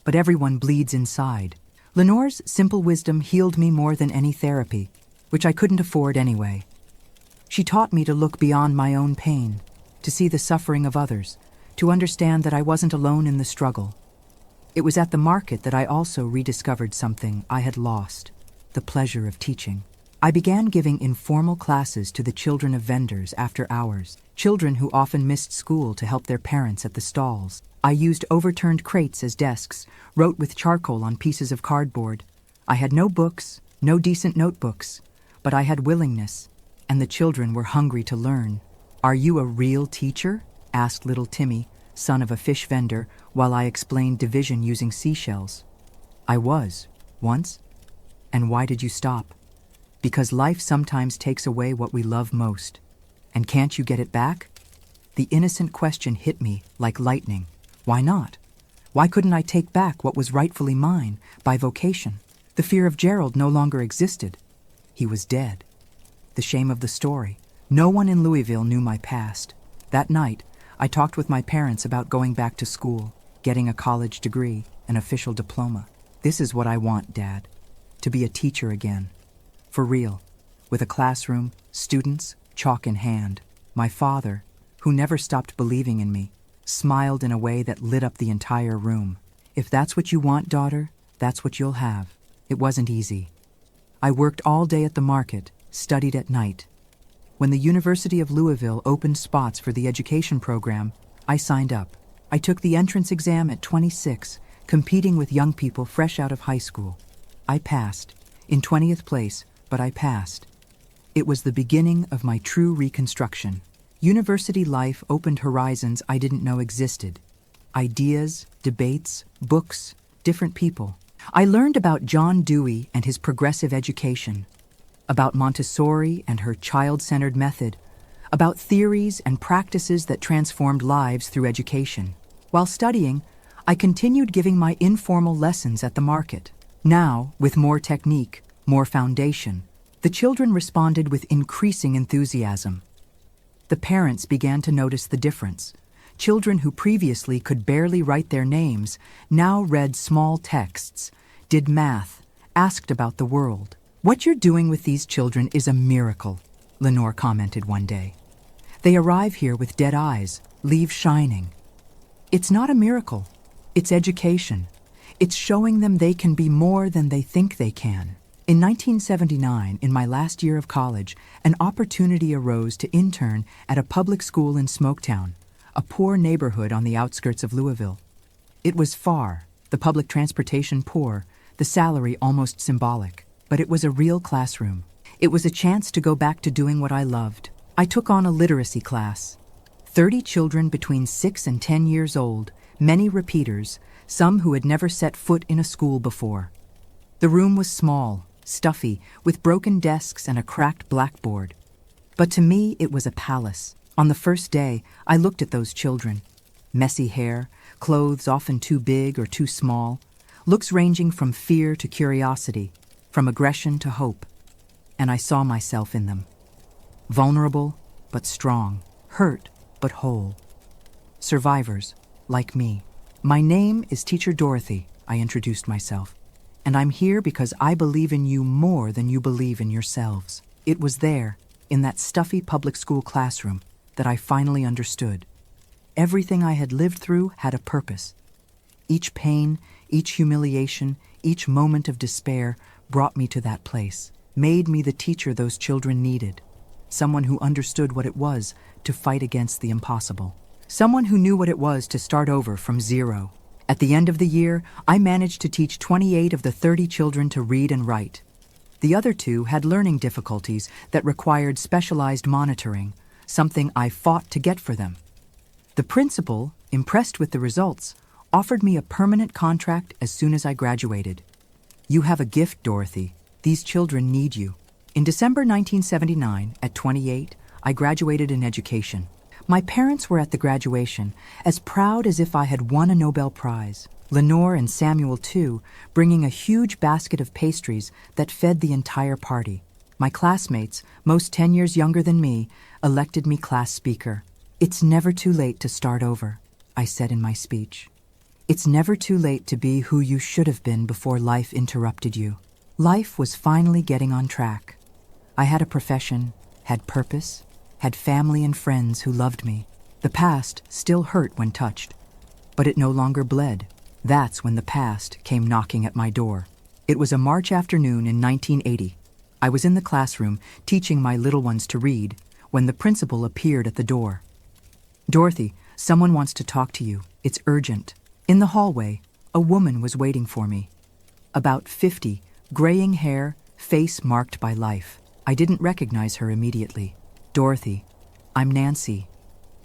But everyone bleeds inside. Lenore's simple wisdom healed me more than any therapy, which I couldn't afford anyway. She taught me to look beyond my own pain, to see the suffering of others, to understand that I wasn't alone in the struggle. It was at the market that I also rediscovered something I had lost, the pleasure of teaching. I began giving informal classes to the children of vendors after hours, children who often missed school to help their parents at the stalls. I used overturned crates as desks, wrote with charcoal on pieces of cardboard. I had no books, no decent notebooks, but I had willingness, and the children were hungry to learn. "Are you a real teacher?" asked little Timmy, son of a fish vendor, while I explained division using seashells. "I was, once." "And why did you stop?" "Because life sometimes takes away what we love most. And can't you get it back?" The innocent question hit me like lightning. Why not? Why couldn't I take back what was rightfully mine by vocation? The fear of Gerald no longer existed. He was dead. The shame of the story. No one in Louisville knew my past. That night, I talked with my parents about going back to school, getting a college degree, an official diploma. "This is what I want, Dad. To be a teacher again. For real. With a classroom, students, chalk in hand." My father, who never stopped believing in me, smiled in a way that lit up the entire room. "If that's what you want, daughter, that's what you'll have." It wasn't easy. I worked all day at the market, studied at night. When the University of Louisville opened spots for the education program, I signed up. I took the entrance exam at 26, competing with young people fresh out of high school. I passed, in 20th place, but I passed. It was the beginning of my true reconstruction. University life opened horizons I didn't know existed. Ideas, debates, books, different people. I learned about John Dewey and his progressive education, about Montessori and her child-centered method, about theories and practices that transformed lives through education. While studying, I continued giving my informal lessons at the market. Now, with more technique, more foundation, the children responded with increasing enthusiasm. The parents began to notice the difference. Children who previously could barely write their names now read small texts, did math, asked about the world. "What you're doing with these children is a miracle," Lenore commented one day. "They arrive here with dead eyes, leave shining." It's not a miracle. It's education. It's showing them they can be more than they think they can. In 1979, in my last year of college, an opportunity arose to intern at a public school in Smoketown, a poor neighborhood on the outskirts of Louisville. It was far, the public transportation poor, the salary almost symbolic. But it was a real classroom. It was a chance to go back to doing what I loved. I took on a literacy class. 30 children between 6 and 10 years old, many repeaters, some who had never set foot in a school before. The room was small, stuffy, with broken desks and a cracked blackboard. But to me, it was a palace. On the first day, I looked at those children. Messy hair, clothes often too big or too small, looks ranging from fear to curiosity, from aggression to hope, and I saw myself in them. Vulnerable, but strong. Hurt, but whole. Survivors, like me. "My name is Teacher Dorothy," I introduced myself, "and I'm here because I believe in you more than you believe in yourselves." It was there, in that stuffy public school classroom, that I finally understood. Everything I had lived through had a purpose. Each pain, each humiliation, each moment of despair brought me to that place, made me the teacher those children needed, someone who understood what it was to fight against the impossible, someone who knew what it was to start over from zero. At the end of the year, I managed to teach 28 of the 30 children to read and write. The other 2 had learning difficulties that required specialized monitoring, something I fought to get for them. The principal, impressed with the results, offered me a permanent contract as soon as I graduated. "You have a gift, Dorothy. These children need you." In December 1979, at 28, I graduated in education. My parents were at the graduation, as proud as if I had won a Nobel Prize. Lenore and Samuel, too, bringing a huge basket of pastries that fed the entire party. My classmates, most 10 years younger than me, elected me class speaker. "It's never too late to start over," I said in my speech. "It's never too late to be who you should have been before life interrupted you." Life was finally getting on track. I had a profession, had purpose, had family and friends who loved me. The past still hurt when touched, but it no longer bled. That's when the past came knocking at my door. It was a March afternoon in 1980. I was in the classroom teaching my little ones to read when the principal appeared at the door. "Dorothy, someone wants to talk to you. It's urgent." In the hallway, a woman was waiting for me. About 50, graying hair, face marked by life. I didn't recognize her immediately. "Dorothy, I'm Nancy,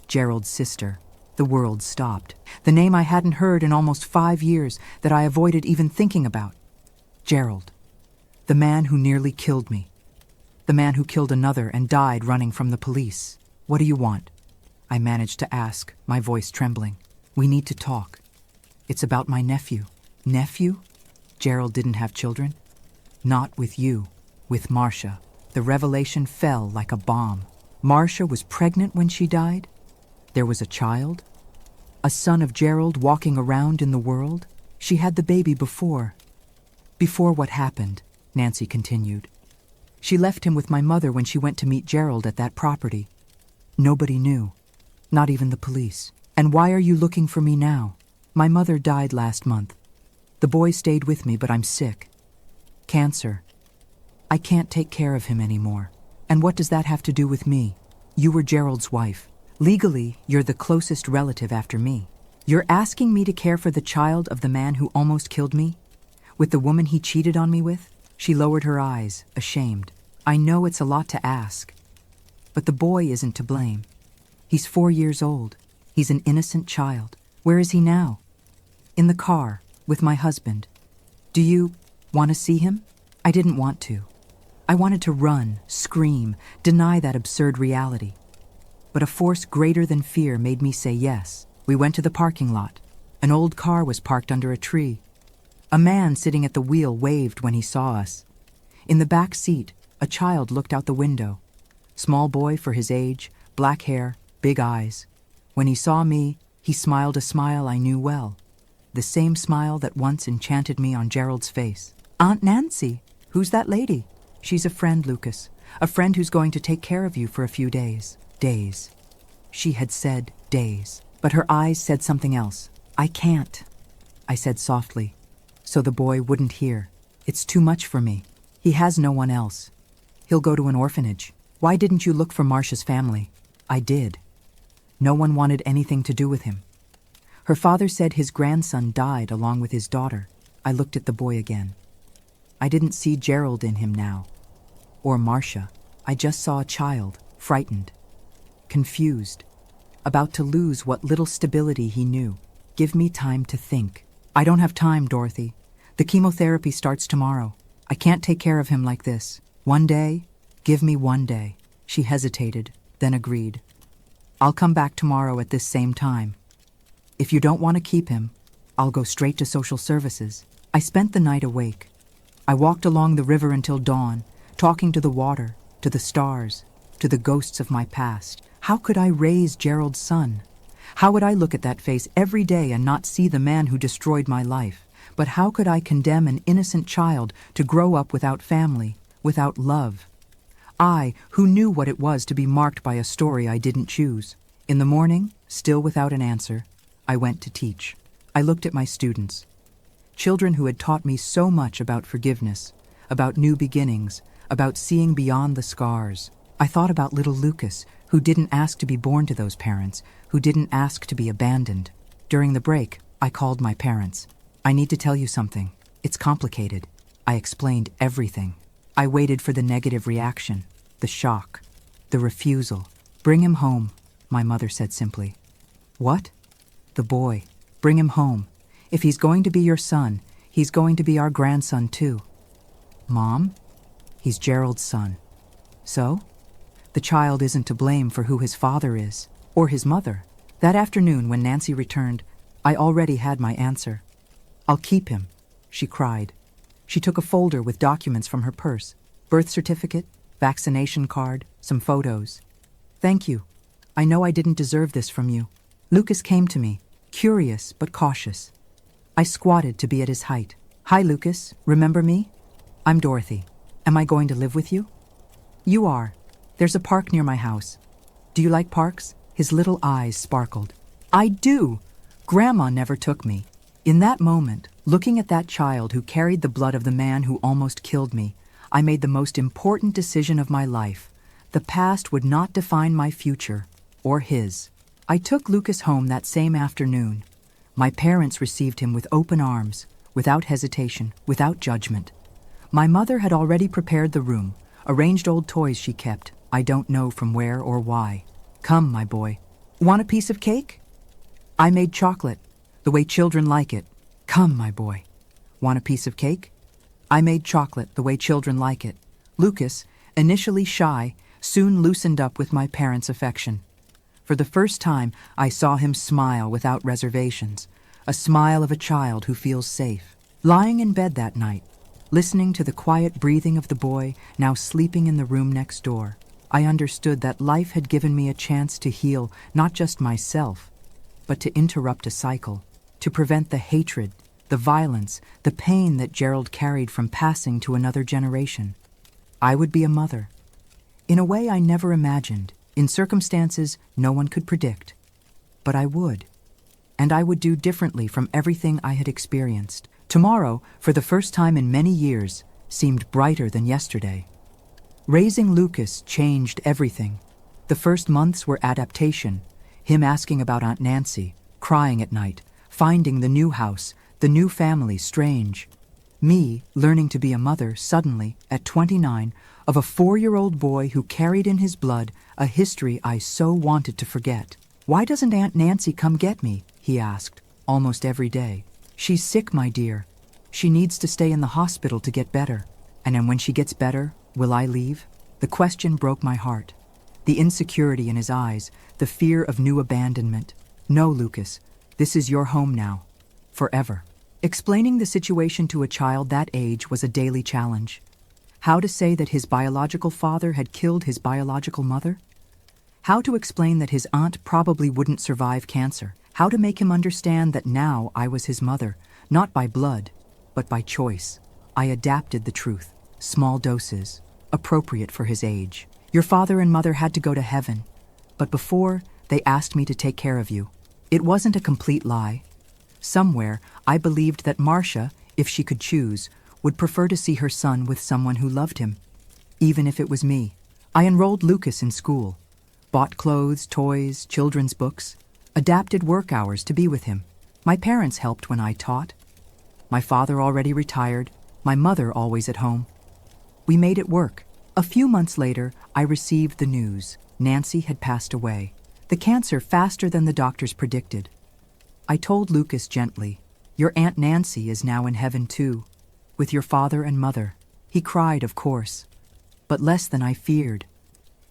Gerald's sister." The world stopped. The name I hadn't heard in almost 5 years, that I avoided even thinking about. Gerald. The man who nearly killed me. The man who killed another and died running from the police. "What do you want?" I managed to ask, my voice trembling. "We need to talk. It's about my nephew." "Nephew?" Gerald didn't have children? "Not with you, with Marcia." The revelation fell like a bomb. Marcia was pregnant when she died? There was a child? A son of Gerald walking around in the world? She had the baby before. "Before what happened," Nancy continued. "She left him with my mother when she went to meet Gerald at that property. Nobody knew, not even the police. And why are you looking for me now? My mother died last month. The boy stayed with me, but I'm sick. Cancer. I can't take care of him anymore. And what does that have to do with me? You were Gerald's wife. Legally, you're the closest relative after me. You're asking me to care for the child of the man who almost killed me? With the woman he cheated on me with?" She lowered her eyes, ashamed. "I know it's a lot to ask, but the boy isn't to blame. He's 4 years old. He's an innocent child. Where is he now?" "In the car, with my husband. Do you want to see him?" I didn't want to. I wanted to run, scream, deny that absurd reality. But a force greater than fear made me say yes. We went to the parking lot. An old car was parked under a tree. A man sitting at the wheel waved when he saw us. In the back seat, a child looked out the window. Small boy for his age, black hair, big eyes. When he saw me, he smiled a smile I knew well. The same smile that once enchanted me on Gerald's face. "Aunt Nancy, who's that lady?" "She's a friend, Lucas. A friend who's going to take care of you for a few days." Days. She had said days, but her eyes said something else. "I can't," I said softly, so the boy wouldn't hear. "It's too much for me. He has no one else. He'll go to an orphanage. Why didn't you look for Marcia's family?" "I did. No one wanted anything to do with him. Her father said his grandson died along with his daughter." I looked at the boy again. I didn't see Gerald in him now, or Marcia. I just saw a child, frightened, confused, about to lose what little stability he knew. "Give me time to think." "I don't have time, Dorothy. The chemotherapy starts tomorrow. I can't take care of him like this. One day, give me 1 day." She hesitated, then agreed. "I'll come back tomorrow at this same time. If you don't want to keep him, I'll go straight to social services." I spent the night awake. I walked along the river until dawn, talking to the water, to the stars, to the ghosts of my past. How could I raise Gerald's son? How would I look at that face every day and not see the man who destroyed my life? But how could I condemn an innocent child to grow up without family, without love? I, who knew what it was to be marked by a story I didn't choose. In the morning, still without an answer, I went to teach. I looked at my students. Children who had taught me so much about forgiveness, about new beginnings, about seeing beyond the scars. I thought about little Lucas, who didn't ask to be born to those parents, who didn't ask to be abandoned. During the break, I called my parents. "I need to tell you something. It's complicated." I explained everything. I waited for the negative reaction, the shock, the refusal. "Bring him home," my mother said simply. "What?" "The boy. Bring him home. If he's going to be your son, he's going to be our grandson too." "Mom? He's Gerald's son." "So?" "The child isn't to blame for who his father is, or his mother." That afternoon, when Nancy returned, I already had my answer. "I'll keep him," she cried. She took a folder with documents from her purse, birth certificate, vaccination card, some photos. "Thank you. I know I didn't deserve this from you." Lucas came to me, curious but cautious. I squatted to be at his height. "Hi, Lucas. Remember me? I'm Dorothy. Am I going to live with you?" "You are. There's a park near my house. Do you like parks?" His little eyes sparkled. "I do. Grandma never took me." In that moment, looking at that child who carried the blood of the man who almost killed me, I made the most important decision of my life. The past would not define my future, or his. I took Lucas home that same afternoon. My parents received him with open arms, without hesitation, without judgment. My mother had already prepared the room, arranged old toys she kept, I don't know from where or why. Come, my boy. Want a piece of cake? I made chocolate, the way children like it. Come, my boy. Want a piece of cake? I made chocolate the way children like it. Lucas, initially shy, soon loosened up with my parents' affection. For the first time, I saw him smile without reservations, a smile of a child who feels safe. Lying in bed that night, listening to the quiet breathing of the boy now sleeping in the room next door, I understood that life had given me a chance to heal not just myself, but to interrupt a cycle, to prevent the hatred, the violence, the pain that Gerald carried from passing to another generation. I would be a mother. In a way I never imagined, in circumstances no one could predict. But I would. And I would do differently from everything I had experienced. Tomorrow, for the first time in many years, seemed brighter than yesterday. Raising Lucas changed everything. The first months were adaptation, him asking about Aunt Nancy, crying at night, finding the new house, the new family strange. Me learning to be a mother suddenly, at 29, of a 4-year-old boy who carried in his blood a history I so wanted to forget. Why doesn't Aunt Nancy come get me? He asked, almost every day. She's sick, my dear. She needs to stay in the hospital to get better. And then when she gets better, will I leave? The question broke my heart. The insecurity in his eyes, the fear of new abandonment. No, Lucas, this is your home now. Forever. Explaining the situation to a child that age was a daily challenge. How to say that his biological father had killed his biological mother? How to explain that his aunt probably wouldn't survive cancer? How to make him understand that now I was his mother, not by blood, but by choice? I adapted the truth, small doses, appropriate for his age. Your father and mother had to go to heaven, but before, they asked me to take care of you. It wasn't a complete lie. Somewhere, I believed that Marcia, if she could choose, would prefer to see her son with someone who loved him, even if it was me. I enrolled Lucas in school, bought clothes, toys, children's books, adapted work hours to be with him. My parents helped when I taught. My father already retired, my mother always at home. We made it work. A few months later, I received the news. Nancy had passed away. The cancer faster than the doctors predicted. I told Lucas gently, "Your Aunt Nancy is now in heaven too, with your father and mother." He cried, of course, but less than I feared.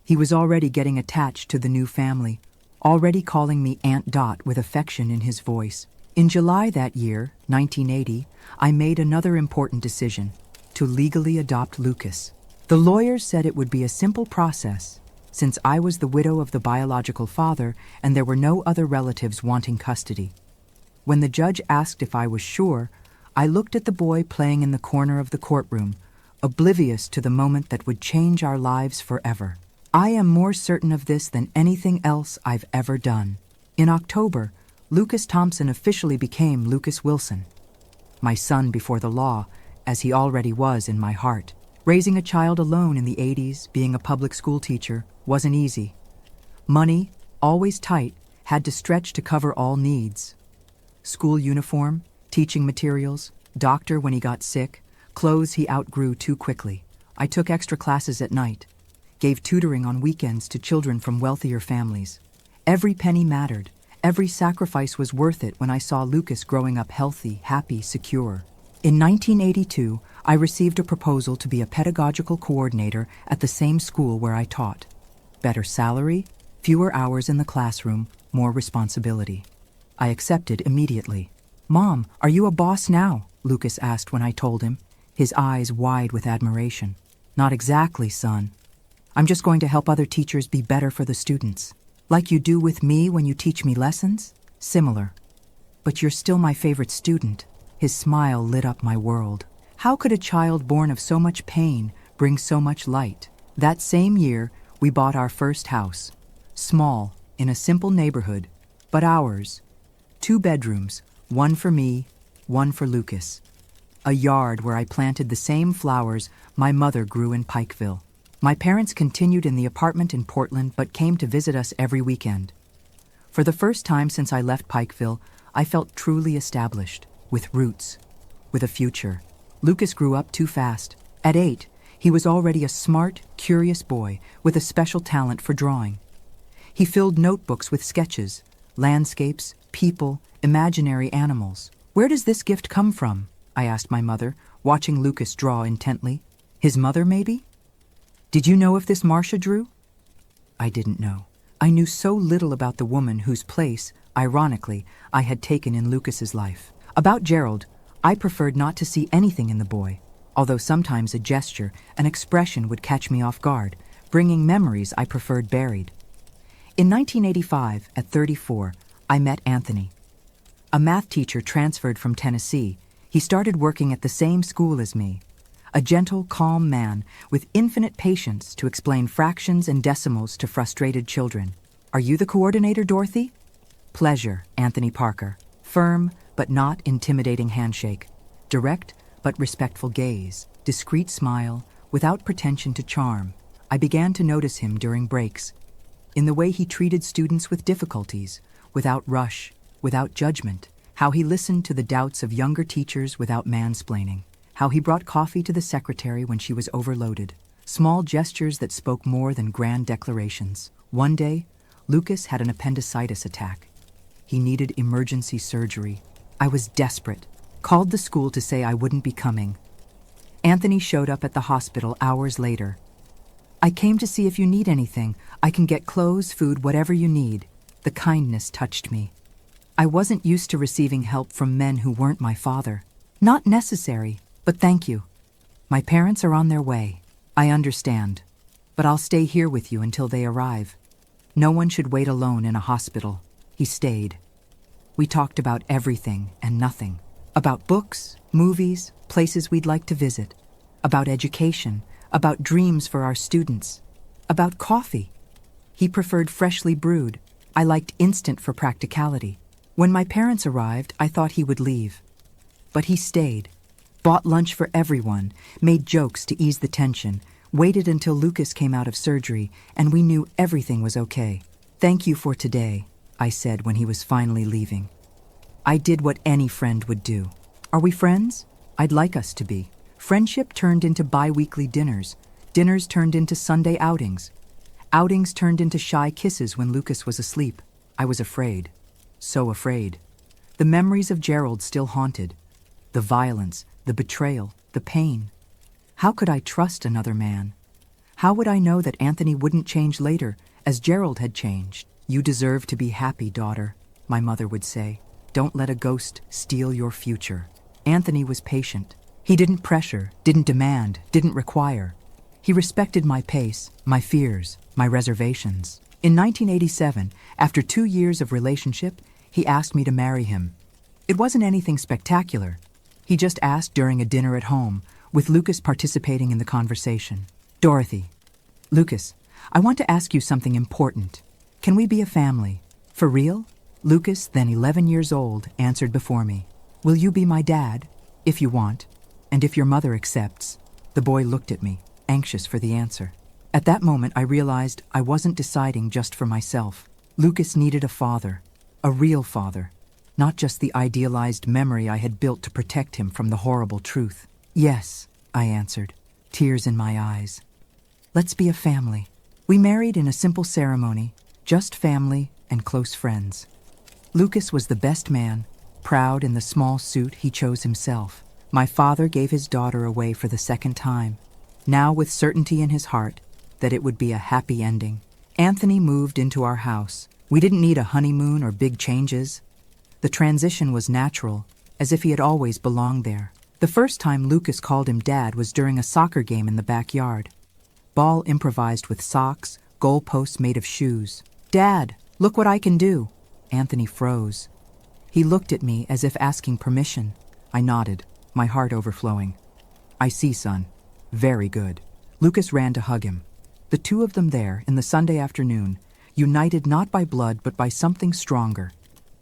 He was already getting attached to the new family, already calling me Aunt Dot with affection in his voice. In July that year, 1980, I made another important decision, to legally adopt Lucas. The lawyers said it would be a simple process, since I was the widow of the biological father and there were no other relatives wanting custody. When the judge asked if I was sure, I looked at the boy playing in the corner of the courtroom, oblivious to the moment that would change our lives forever. I am more certain of this than anything else I've ever done. In October, Lucas Thompson officially became Lucas Wilson, my son before the law, as he already was in my heart. Raising a child alone in the 80s, being a public school teacher, wasn't easy. Money, always tight, had to stretch to cover all needs. School uniform, teaching materials, doctor when he got sick, clothes he outgrew too quickly. I took extra classes at night, gave tutoring on weekends to children from wealthier families. Every penny mattered. Every sacrifice was worth it when I saw Lucas growing up healthy, happy, secure. In 1982, I received a proposal to be a pedagogical coordinator at the same school where I taught. Better salary, fewer hours in the classroom, more responsibility. I accepted immediately. "Mom, are you a boss now?" Lucas asked when I told him, his eyes wide with admiration. "Not exactly, son. I'm just going to help other teachers be better for the students. Like you do with me when you teach me lessons? Similar. But you're still my favorite student." His smile lit up my world. How could a child born of so much pain bring so much light? That same year, we bought our first house. Small, in a simple neighborhood, but ours. 2 bedrooms, one for me, one for Lucas. a yard where I planted the same flowers my mother grew in Pikeville. My parents continued in the apartment in Portland but came to visit us every weekend. For the first time since I left Pikeville, I felt truly established, with roots, with a future. Lucas grew up too fast. At 8, he was already a smart, curious boy with a special talent for drawing. He filled notebooks with sketches, landscapes, people, imaginary animals. "Where does this gift come from?" I asked my mother, watching Lucas draw intently. "His mother, maybe?" "Did you know if this Marcia drew?" I didn't know. I knew so little about the woman whose place, ironically, I had taken in Lucas's life. About Gerald, I preferred not to see anything in the boy, although sometimes a gesture, an expression would catch me off guard, bringing memories I preferred buried. In 1985, at 34, I met Anthony. A math teacher transferred from Tennessee. He started working at the same school as me. A gentle, calm man with infinite patience to explain fractions and decimals to frustrated children. "Are you the coordinator, Dorothy?" "Pleasure, Anthony Parker." Firm but not intimidating handshake. Direct but respectful gaze. Discreet smile, without pretension to charm. I began to notice him during breaks. In the way he treated students with difficulties, without rush, without judgment. How he listened to the doubts of younger teachers without mansplaining. How he brought coffee to the secretary when she was overloaded. Small gestures that spoke more than grand declarations. One day, Lucas had an appendicitis attack. He needed emergency surgery. I was desperate. Called the school to say I wouldn't be coming. Anthony showed up at the hospital hours later. "I came to see if you need anything. I can get clothes, food, whatever you need." The kindness touched me. I wasn't used to receiving help from men who weren't my father. Not necessary, but thank you. My parents are on their way. I understand. But I'll stay here with you until they arrive. No one should wait alone in a hospital. He stayed. We talked about everything and nothing. About books, movies, places we'd like to visit. About education, about dreams for our students. About coffee. He preferred freshly brewed. I liked instant for practicality. When my parents arrived, I thought he would leave. But he stayed. Bought lunch for everyone, made jokes to ease the tension, waited until Lucas came out of surgery, and we knew everything was okay. "Thank you for today," I said when he was finally leaving. I did what any friend would do. "Are we friends?" "I'd like us to be." Friendship turned into bi-weekly dinners. Dinners turned into Sunday outings. Outings turned into shy kisses when Lucas was asleep. I was afraid. So afraid. The memories of Gerald still haunted. The violence, the betrayal, the pain. How could I trust another man? How would I know that Anthony wouldn't change later, as Gerald had changed? "You deserve to be happy, daughter," my mother would say. "Don't let a ghost steal your future." Anthony was patient. He didn't pressure, didn't demand, didn't require. He respected my pace, my fears, my reservations. In 1987, after 2 years of relationship, he asked me to marry him. It wasn't anything spectacular. He just asked during a dinner at home, with Lucas participating in the conversation. "Dorothy, Lucas, I want to ask you something important. Can we be a family? For real?" Lucas, then 11 years old, answered before me. "Will you be my dad? If you want, and if your mother accepts." The boy looked at me, anxious for the answer. At that moment, I realized I wasn't deciding just for myself. Lucas needed a father, a real father, not just the idealized memory I had built to protect him from the horrible truth. "Yes," I answered, tears in my eyes. "Let's be a family." We married in a simple ceremony, just family and close friends. Lucas was the best man, proud in the small suit he chose himself. My father gave his daughter away for the second time, now with certainty in his heart that it would be a happy ending. Anthony moved into our house. We didn't need a honeymoon or big changes. The transition was natural, as if he had always belonged there. The first time Lucas called him Dad was during a soccer game in the backyard. Ball improvised with socks, goalposts made of shoes. "Dad, look what I can do." Anthony froze. He looked at me as if asking permission. I nodded, my heart overflowing. "I see, son. Very good." Lucas ran to hug him. The two of them there, in the Sunday afternoon, united not by blood but by something stronger.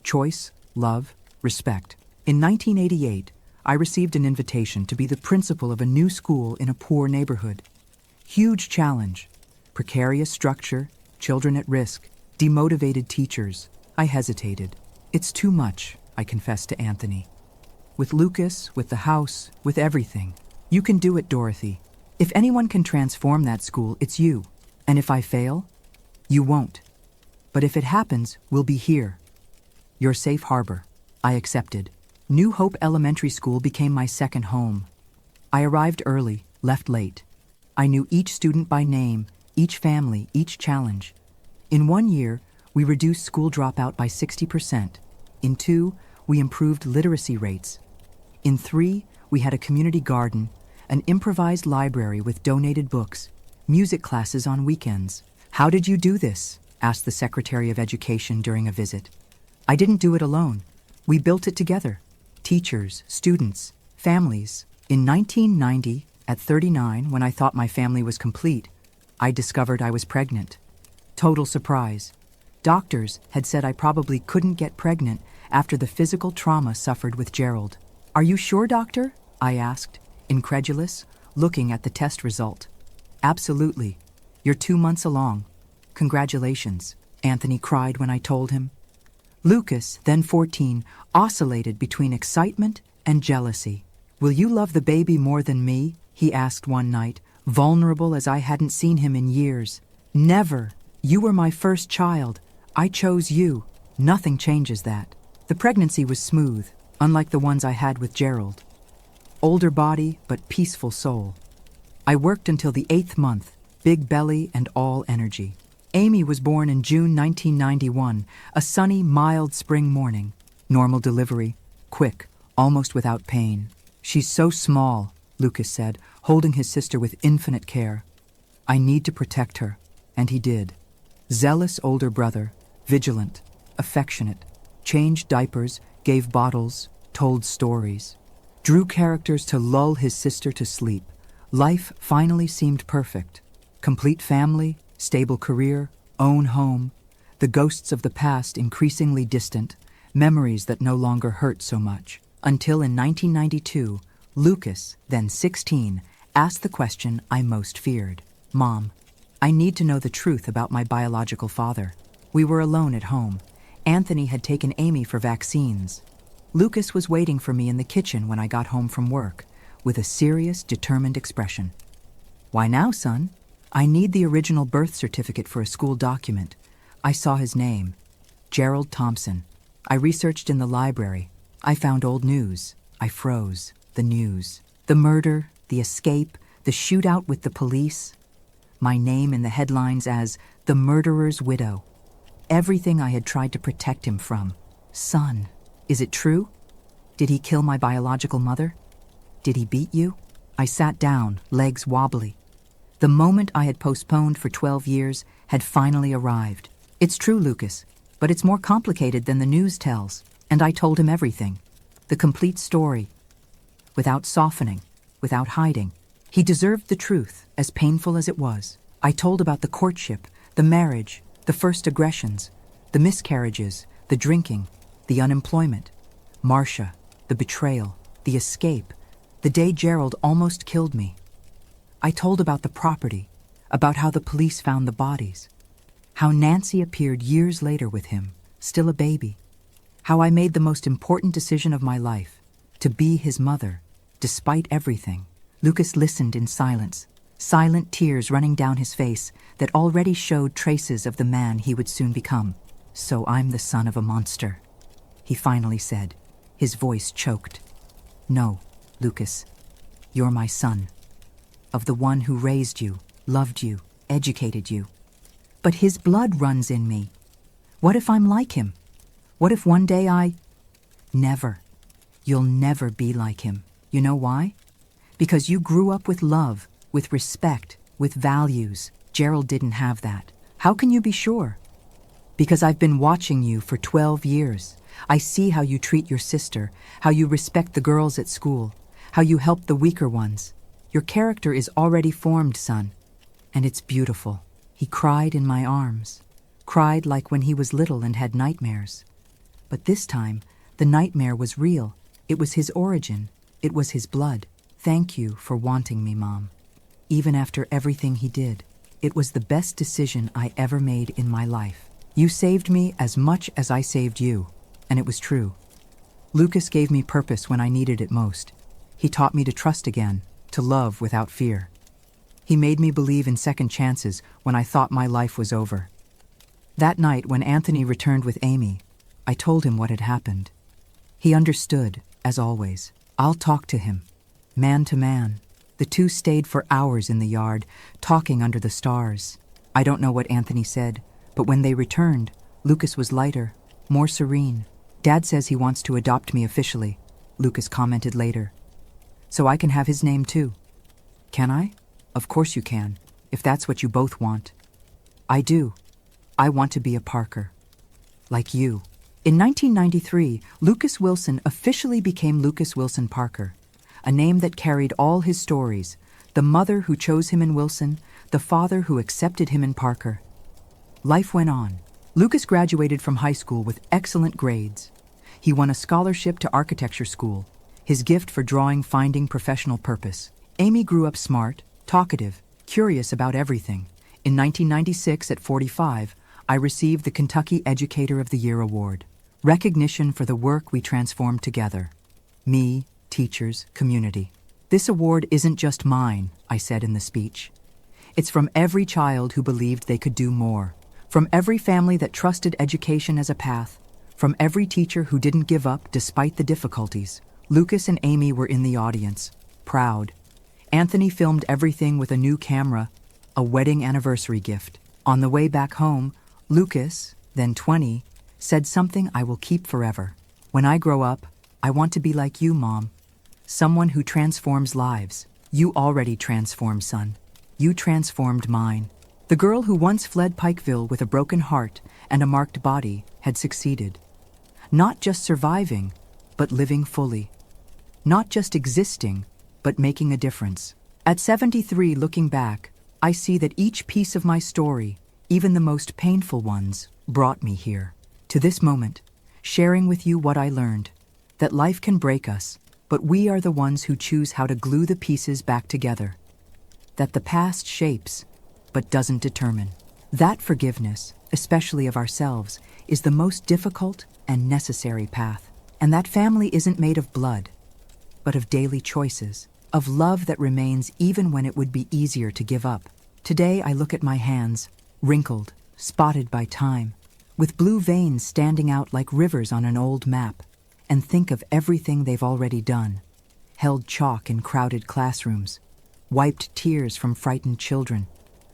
Choice, love, respect. In 1988, I received an invitation to be the principal of a new school in a poor neighborhood. Huge challenge. Precarious structure, children at risk, demotivated teachers. I hesitated. It's too much, I confessed to Anthony. With Lucas, with the house, with everything. You can do it, Dorothy. If anyone can transform that school, it's you. And if I fail, you won't. But if it happens, we'll be here. Your safe harbor. I accepted. New Hope Elementary School became my second home. I arrived early, left late. I knew each student by name, each family, each challenge. In 1 year, we reduced school dropout by 60%. In 2, we improved literacy rates. In 3, we had a community garden, an improvised library with donated books, music classes on weekends. How did you do this? Asked the Secretary of Education during a visit. I didn't do it alone. We built it together. Teachers, students, families. In 1990, at 39, when I thought my family was complete, I discovered I was pregnant. Total surprise. Doctors had said I probably couldn't get pregnant after the physical trauma suffered with Gerald. Are you sure, doctor? I asked, incredulous, looking at the test result. Absolutely. You're 2 months along. Congratulations, Anthony cried when I told him. Lucas, then 14, oscillated between excitement and jealousy. Will you love the baby more than me? He asked one night, vulnerable as I hadn't seen him in years. Never. You were my first child. I chose you. Nothing changes that. The pregnancy was smooth, unlike the ones I had with Gerald. Older body, but peaceful soul. I worked until the 8th month, big belly and all energy. Amy was born in June 1991, a sunny, mild spring morning. Normal delivery, quick, almost without pain. She's so small, Lucas said, holding his sister with infinite care. I need to protect her, and he did. Zealous older brother, vigilant, affectionate, changed diapers, gave bottles, told stories. Drew characters to lull his sister to sleep. Life finally seemed perfect. Complete family, stable career, own home, the ghosts of the past increasingly distant, memories that no longer hurt so much. Until in 1992, Lucas, then 16, asked the question I most feared. Mom, I need to know the truth about my biological father. We were alone at home. Anthony had taken Amy for vaccines. Lucas was waiting for me in the kitchen when I got home from work, with a serious, determined expression. Why now, son? I need the original birth certificate for a school document. I saw his name, Gerald Thompson. I researched in the library. I found old news. I froze. The news. The murder, the escape, the shootout with the police. My name in the headlines as the murderer's widow. Everything I had tried to protect him from. Son, is it true? Did he kill my biological mother? Did he beat you? I sat down, legs wobbly. The moment I had postponed for 12 years had finally arrived. It's true, Lucas, but it's more complicated than the news tells. And I told him everything. The complete story. Without softening, without hiding. He deserved the truth, as painful as it was. I told about the courtship, the marriage, the first aggressions, the miscarriages, the drinking, the unemployment, Marcia, the betrayal, the escape, the day Gerald almost killed me. I told about the property, about how the police found the bodies, how Nancy appeared years later with him, still a baby, how I made the most important decision of my life, to be his mother, despite everything. Lucas listened in silence, silent tears running down his face that already showed traces of the man he would soon become. So I'm the son of a monster, he finally said, his voice choked. No, Lucas, you're my son. Of the one who raised you, loved you, educated you. But his blood runs in me. What if I'm like him? What if one day Never. You'll never be like him. You know why? Because you grew up with love, with respect, with values. Gerald didn't have that. How can you be sure? Because I've been watching you for 12 years. I see how you treat your sister, how you respect the girls at school, how you help the weaker ones. Your character is already formed, son. And it's beautiful. He cried in my arms. Cried like when he was little and had nightmares. But this time, the nightmare was real. It was his origin. It was his blood. Thank you for wanting me, Mom. Even after everything he did, it was the best decision I ever made in my life. You saved me as much as I saved you, and it was true. Lucas gave me purpose when I needed it most. He taught me to trust again, to love without fear. He made me believe in second chances when I thought my life was over. That night, when Anthony returned with Amy, I told him what had happened. He understood, as always. I'll talk to him, man to man. The two stayed for hours in the yard, talking under the stars. I don't know what Anthony said, but when they returned, Lucas was lighter, more serene. Dad says he wants to adopt me officially, Lucas commented later. So I can have his name too. Can I? Of course you can, if that's what you both want. I do. I want to be a Parker. Like you. In 1993, Lucas Wilson officially became Lucas Wilson Parker, a name that carried all his stories, the mother who chose him in Wilson, the father who accepted him in Parker. Life went on. Lucas graduated from high school with excellent grades. He won a scholarship to architecture school, his gift for drawing finding professional purpose. Amy grew up smart, talkative, curious about everything. In 1996, at 45, I received the Kentucky Educator of the Year Award, recognition for the work we transformed together. Me, teachers, community. This award isn't just mine, I said in the speech. It's from every child who believed they could do more, from every family that trusted education as a path, from every teacher who didn't give up despite the difficulties. Lucas and Amy were in the audience, proud. Anthony filmed everything with a new camera, a wedding anniversary gift. On the way back home, Lucas, then 20, said something I will keep forever. When I grow up, I want to be like you, Mom. Someone who transforms lives. You already transformed, son. You transformed mine. The girl who once fled Pikeville with a broken heart and a marked body had succeeded. Not just surviving, but living fully. Not just existing, but making a difference. At 73, looking back, I see that each piece of my story, even the most painful ones, brought me here. To this moment, sharing with you what I learned, that life can break us, but we are the ones who choose how to glue the pieces back together. That the past shapes, but doesn't determine. That forgiveness, especially of ourselves, is the most difficult and necessary path. And that family isn't made of blood, but of daily choices, of love that remains even when it would be easier to give up. Today I look at my hands, wrinkled, spotted by time, with blue veins standing out like rivers on an old map, and think of everything they've already done. Held chalk in crowded classrooms, wiped tears from frightened children,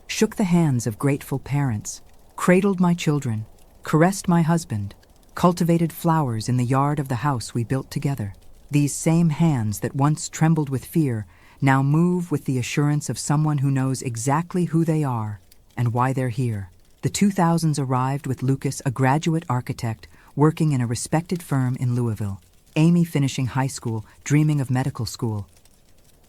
shook the hands of grateful parents, cradled my children, caressed my husband, cultivated flowers in the yard of the house we built together. These same hands that once trembled with fear now move with the assurance of someone who knows exactly who they are and why they're here. The 2000s arrived with Lucas, a graduate architect, working in a respected firm in Louisville. Amy finishing high school, dreaming of medical school.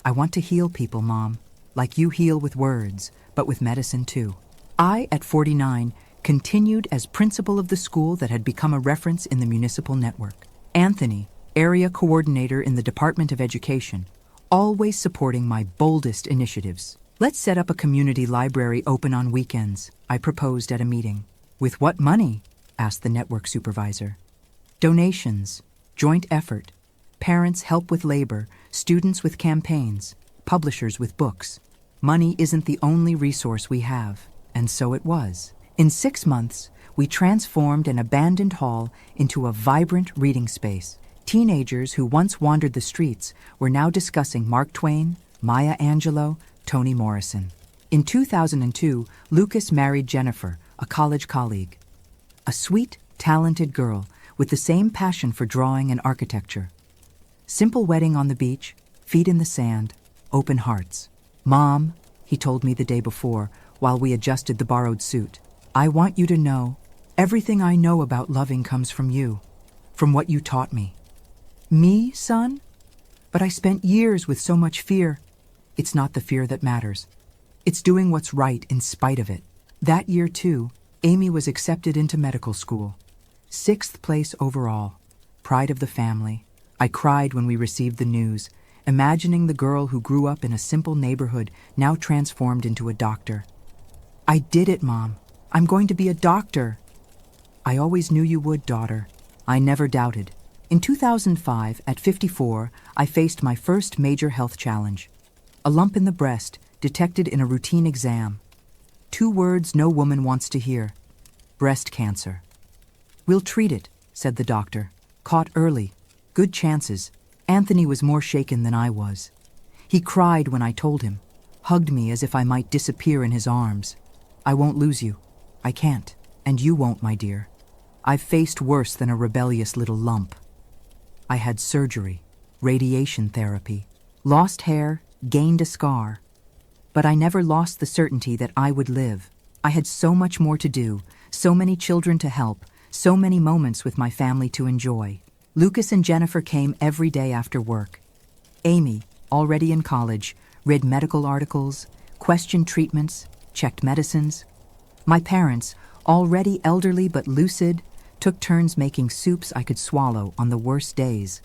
I want to heal people, Mom, like you heal with words, but with medicine too. I, at 49, continued as principal of the school that had become a reference in the municipal network. Anthony, area coordinator in the Department of Education, always supporting my boldest initiatives. Let's set up a community library open on weekends, I proposed at a meeting. With what money? Asked the network supervisor. Donations, joint effort, parents help with labor, students with campaigns, publishers with books. Money isn't the only resource we have, and so it was. In 6 months, we transformed an abandoned hall into a vibrant reading space. Teenagers who once wandered the streets were now discussing Mark Twain, Maya Angelou, Toni Morrison. In 2002, Lucas married Jennifer, a college colleague. A sweet, talented girl with the same passion for drawing and architecture. Simple wedding on the beach, feet in the sand, open hearts. Mom, he told me the day before while we adjusted the borrowed suit, I want you to know everything I know about loving comes from you, from what you taught me. Me, son? But I spent years with so much fear. It's not the fear that matters. It's doing what's right in spite of it. That year, too, Amy was accepted into medical school. 6th place overall. Pride of the family. I cried when we received the news, imagining the girl who grew up in a simple neighborhood now transformed into a doctor. "I did it, Mom. I'm going to be a doctor." "I always knew you would, daughter." I never doubted. In 2005, at 54, I faced my first major health challenge. A lump in the breast, detected in a routine exam. 2 words no woman wants to hear. Breast cancer. "We'll treat it," said the doctor. "Caught early. Good chances." Anthony was more shaken than I was. He cried when I told him, hugged me as if I might disappear in his arms. "I won't lose you. I can't. And you won't, my dear. I've faced worse than a rebellious little lump." I had surgery, radiation therapy, lost hair, gained a scar. But I never lost the certainty that I would live. I had so much more to do, so many children to help, so many moments with my family to enjoy. Lucas and Jennifer came every day after work. Amy, already in college, read medical articles, questioned treatments, checked medicines. My parents, already elderly but lucid, took turns making soups I could swallow on the worst days.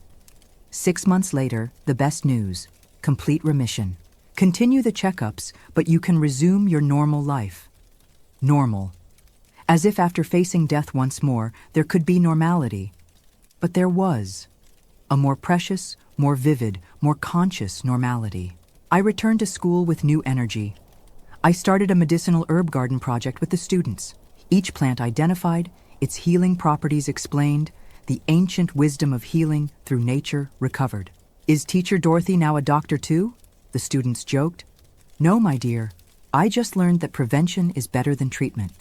6 months later, the best news: complete remission. Continue the checkups, but you can resume your normal life. Normal. As if after facing death once more, there could be normality. But there was. A more precious, more vivid, more conscious normality. I returned to school with new energy. I started a medicinal herb garden project with the students. Each plant identified, its healing properties explained, the ancient wisdom of healing through nature recovered. "Is Teacher Dorothy now a doctor too?" the students joked. "No, my dear. I just learned that prevention is better than treatment.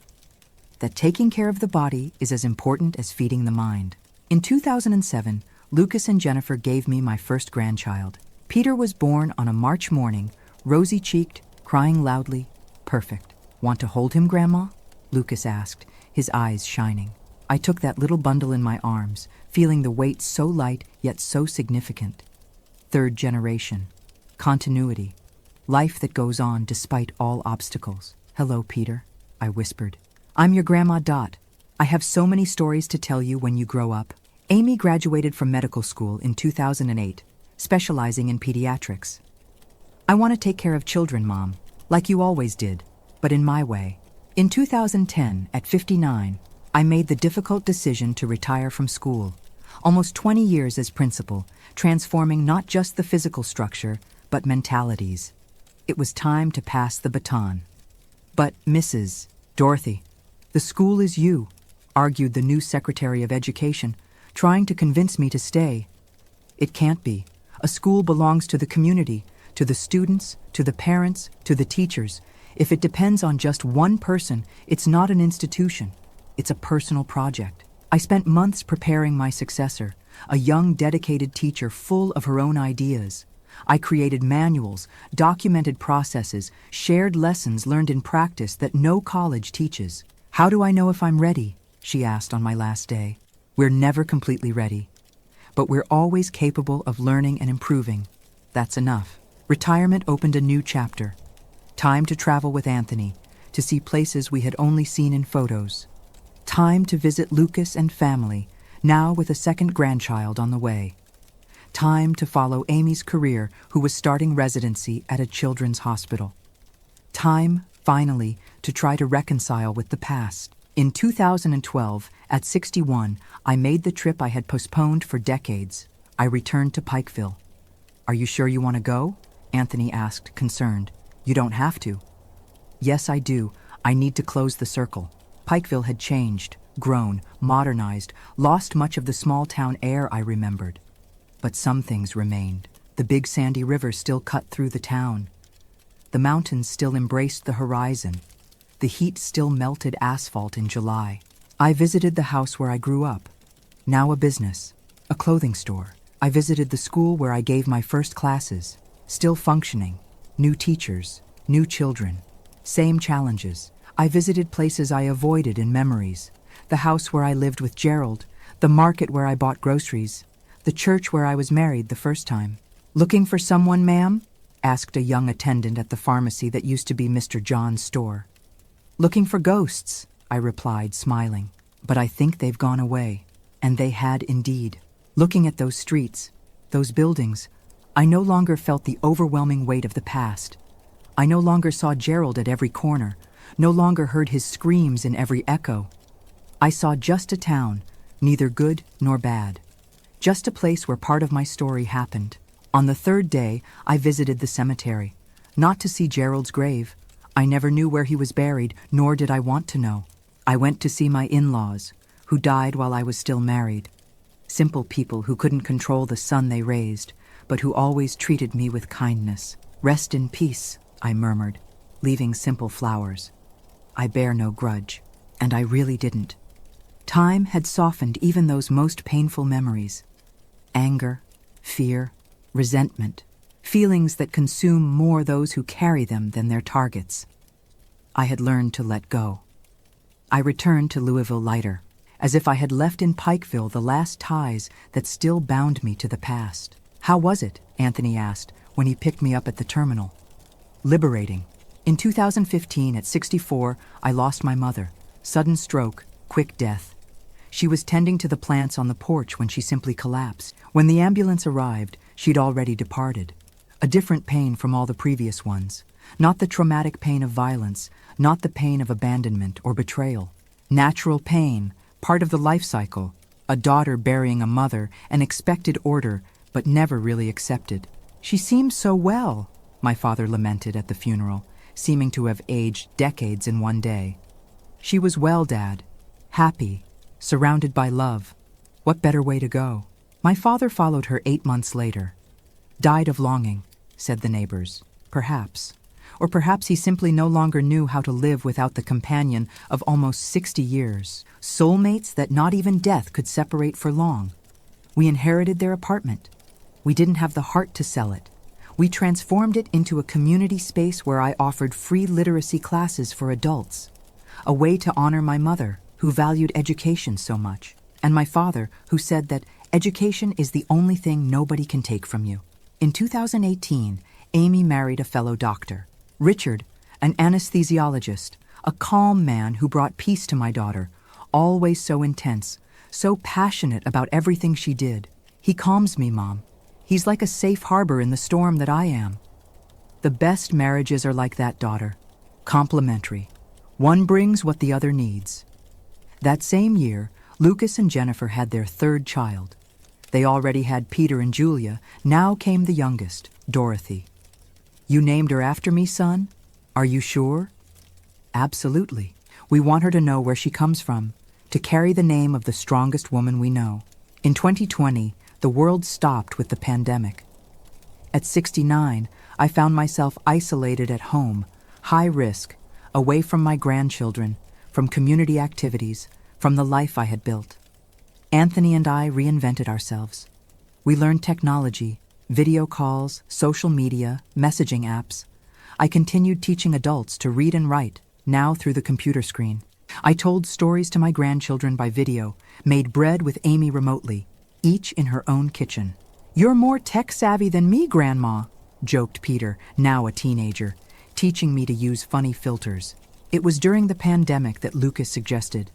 That taking care of the body is as important as feeding the mind." In 2007, Lucas and Jennifer gave me my first grandchild. Peter was born on a March morning, rosy-cheeked, crying loudly, perfect. "Want to hold him, Grandma?" Lucas asked, his eyes shining. I took that little bundle in my arms, feeling the weight so light yet so significant. 3rd generation. Continuity. Life that goes on despite all obstacles. "Hello, Peter," I whispered. "I'm your Grandma Dot. I have so many stories to tell you when you grow up." Amy graduated from medical school in 2008, specializing in pediatrics. "I want to take care of children, Mom, like you always did, but in my way." In 2010, at 59, I made the difficult decision to retire from school. Almost 20 years as principal, transforming not just the physical structure, but mentalities. It was time to pass the baton. "But, Mrs. Dorothy, the school is you," argued the new Secretary of Education, trying to convince me to stay. "It can't be. A school belongs to the community, to the students, to the parents, to the teachers. If it depends on just one person, it's not an institution. It's a personal project." I spent months preparing my successor, a young, dedicated teacher full of her own ideas. I created manuals, documented processes, shared lessons learned in practice that no college teaches. "How do I know if I'm ready?" she asked on my last day. "We're never completely ready, but we're always capable of learning and improving. That's enough." Retirement opened a new chapter. Time to travel with Anthony, to see places we had only seen in photos. Time to visit Lucas and family, now with a 2nd grandchild on the way. Time to follow Amy's career, who was starting residency at a children's hospital. Time, finally, to try to reconcile with the past. In 2012, at 61, I made the trip I had postponed for decades. I returned to Pikeville. "Are you sure you want to go?" Anthony asked, concerned. "You don't have to." "Yes, I do. I need to close the circle." Pikeville had changed, grown, modernized, lost much of the small-town air I remembered. But some things remained. The big sandy river still cut through the town. The mountains still embraced the horizon. The heat still melted asphalt in July. I visited the house where I grew up, now a business, a clothing store. I visited the school where I gave my first classes, still functioning. New teachers, new children, same challenges. I visited places I avoided in memories. The house where I lived with Gerald, the market where I bought groceries, the church where I was married the first time. "Looking for someone, ma'am?" asked a young attendant at the pharmacy that used to be Mr. John's store. "Looking for ghosts," I replied, smiling. "But I think they've gone away." And they had indeed. Looking at those streets, those buildings, I no longer felt the overwhelming weight of the past. I no longer saw Gerald at every corner, no longer heard his screams in every echo. I saw just a town, neither good nor bad. Just a place where part of my story happened. On the third day, I visited the cemetery. Not to see Gerald's grave. I never knew where he was buried, nor did I want to know. I went to see my in-laws, who died while I was still married. Simple people who couldn't control the son they raised, but who always treated me with kindness. Rest in peace, I murmured, leaving simple flowers. I bear no grudge, and I really didn't. Time had softened even those most painful memories. Anger, fear, resentment, feelings that consume more those who carry them than their targets. I had learned to let go. I returned to Louisville lighter, as if I had left in Pikeville the last ties that still bound me to the past. How was it? Anthony asked when he picked me up at the terminal. Liberating. In 2015, at 64, I lost my mother. Sudden stroke, quick death. She was tending to the plants on the porch when she simply collapsed. When the ambulance arrived, she'd already departed. A different pain from all the previous ones. Not the traumatic pain of violence, not the pain of abandonment or betrayal. Natural pain, part of the life cycle. A daughter burying a mother, an expected order, but never really accepted. She seemed so well, my father lamented at the funeral, seeming to have aged decades in one day. She was well, Dad. Happy, surrounded by love. What better way to go? My father followed her 8 months later. Died of longing, said the neighbors. Perhaps. Or perhaps he simply no longer knew how to live without the companion of almost 60 years. Soulmates that not even death could separate for long. We inherited their apartment. We didn't have the heart to sell it. We transformed it into a community space where I offered free literacy classes for adults. A way to honor my mother, who valued education so much, and my father, who said that education is the only thing nobody can take from you. In 2018, Amy married a fellow doctor. Richard, an anesthesiologist, a calm man who brought peace to my daughter, always so intense, so passionate about everything she did. He calms me, Mom. He's like a safe harbor in the storm that I am. The best marriages are like that, daughter. Complementary. One brings what the other needs. That same year, Lucas and Jennifer had their third child. They already had Peter and Julia. Now came the youngest, Dorothy. You named her after me, son? Are you sure? Absolutely. We want her to know where she comes from, to carry the name of the strongest woman we know. In 2020, the world stopped with the pandemic. At 69, I found myself isolated at home, high risk, away from my grandchildren, from community activities, from the life I had built. Anthony and I reinvented ourselves. We learned technology, video calls, social media, messaging apps. I continued teaching adults to read and write, now through the computer screen. I told stories to my grandchildren by video, made bread with Amy remotely, each in her own kitchen. You're more tech-savvy than me, Grandma, joked Peter, now a teenager, teaching me to use funny filters. It was during the pandemic that Lucas suggested,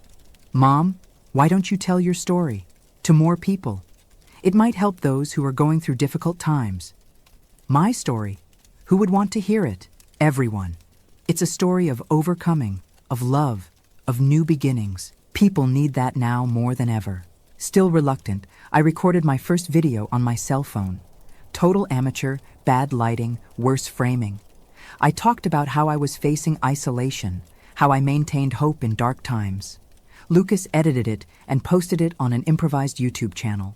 Mom, why don't you tell your story to more people? It might help those who are going through difficult times. My story? Who would want to hear it? Everyone. It's a story of overcoming, of love, of new beginnings. People need that now more than ever. Still reluctant, I recorded my first video on my cell phone. Total amateur, bad lighting, worse framing. I talked about how I was facing isolation, how I maintained hope in dark times. Lucas edited it and posted it on an improvised YouTube channel.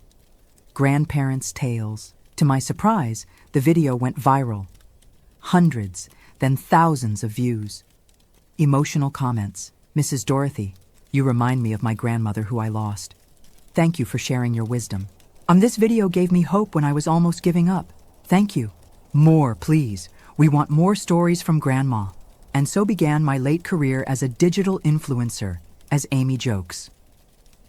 Grandparents' Tales. To my surprise, the video went viral. Hundreds, then thousands of views. Emotional comments. Mrs. Dorothy, you remind me of my grandmother who I lost. Thank you for sharing your wisdom. This video gave me hope when I was almost giving up. Thank you. More, please. We want more stories from Grandma. And so began my late career as a digital influencer, as Amy jokes.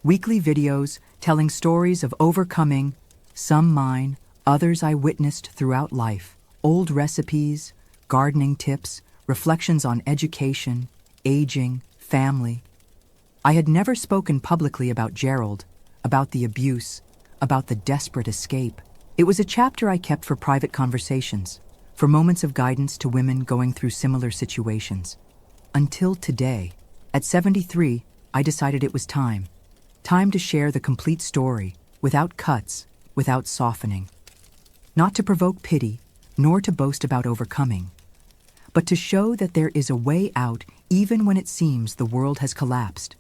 Weekly videos telling stories of overcoming, some mine, others I witnessed throughout life. Old recipes, gardening tips, reflections on education, aging, family. I had never spoken publicly about Gerald, about the abuse, about the desperate escape. It was a chapter I kept for private conversations, for moments of guidance to women going through similar situations. Until today, at 73, I decided it was time. Time to share the complete story, without cuts, without softening. Not to provoke pity, nor to boast about overcoming, but to show that there is a way out even when it seems the world has collapsed,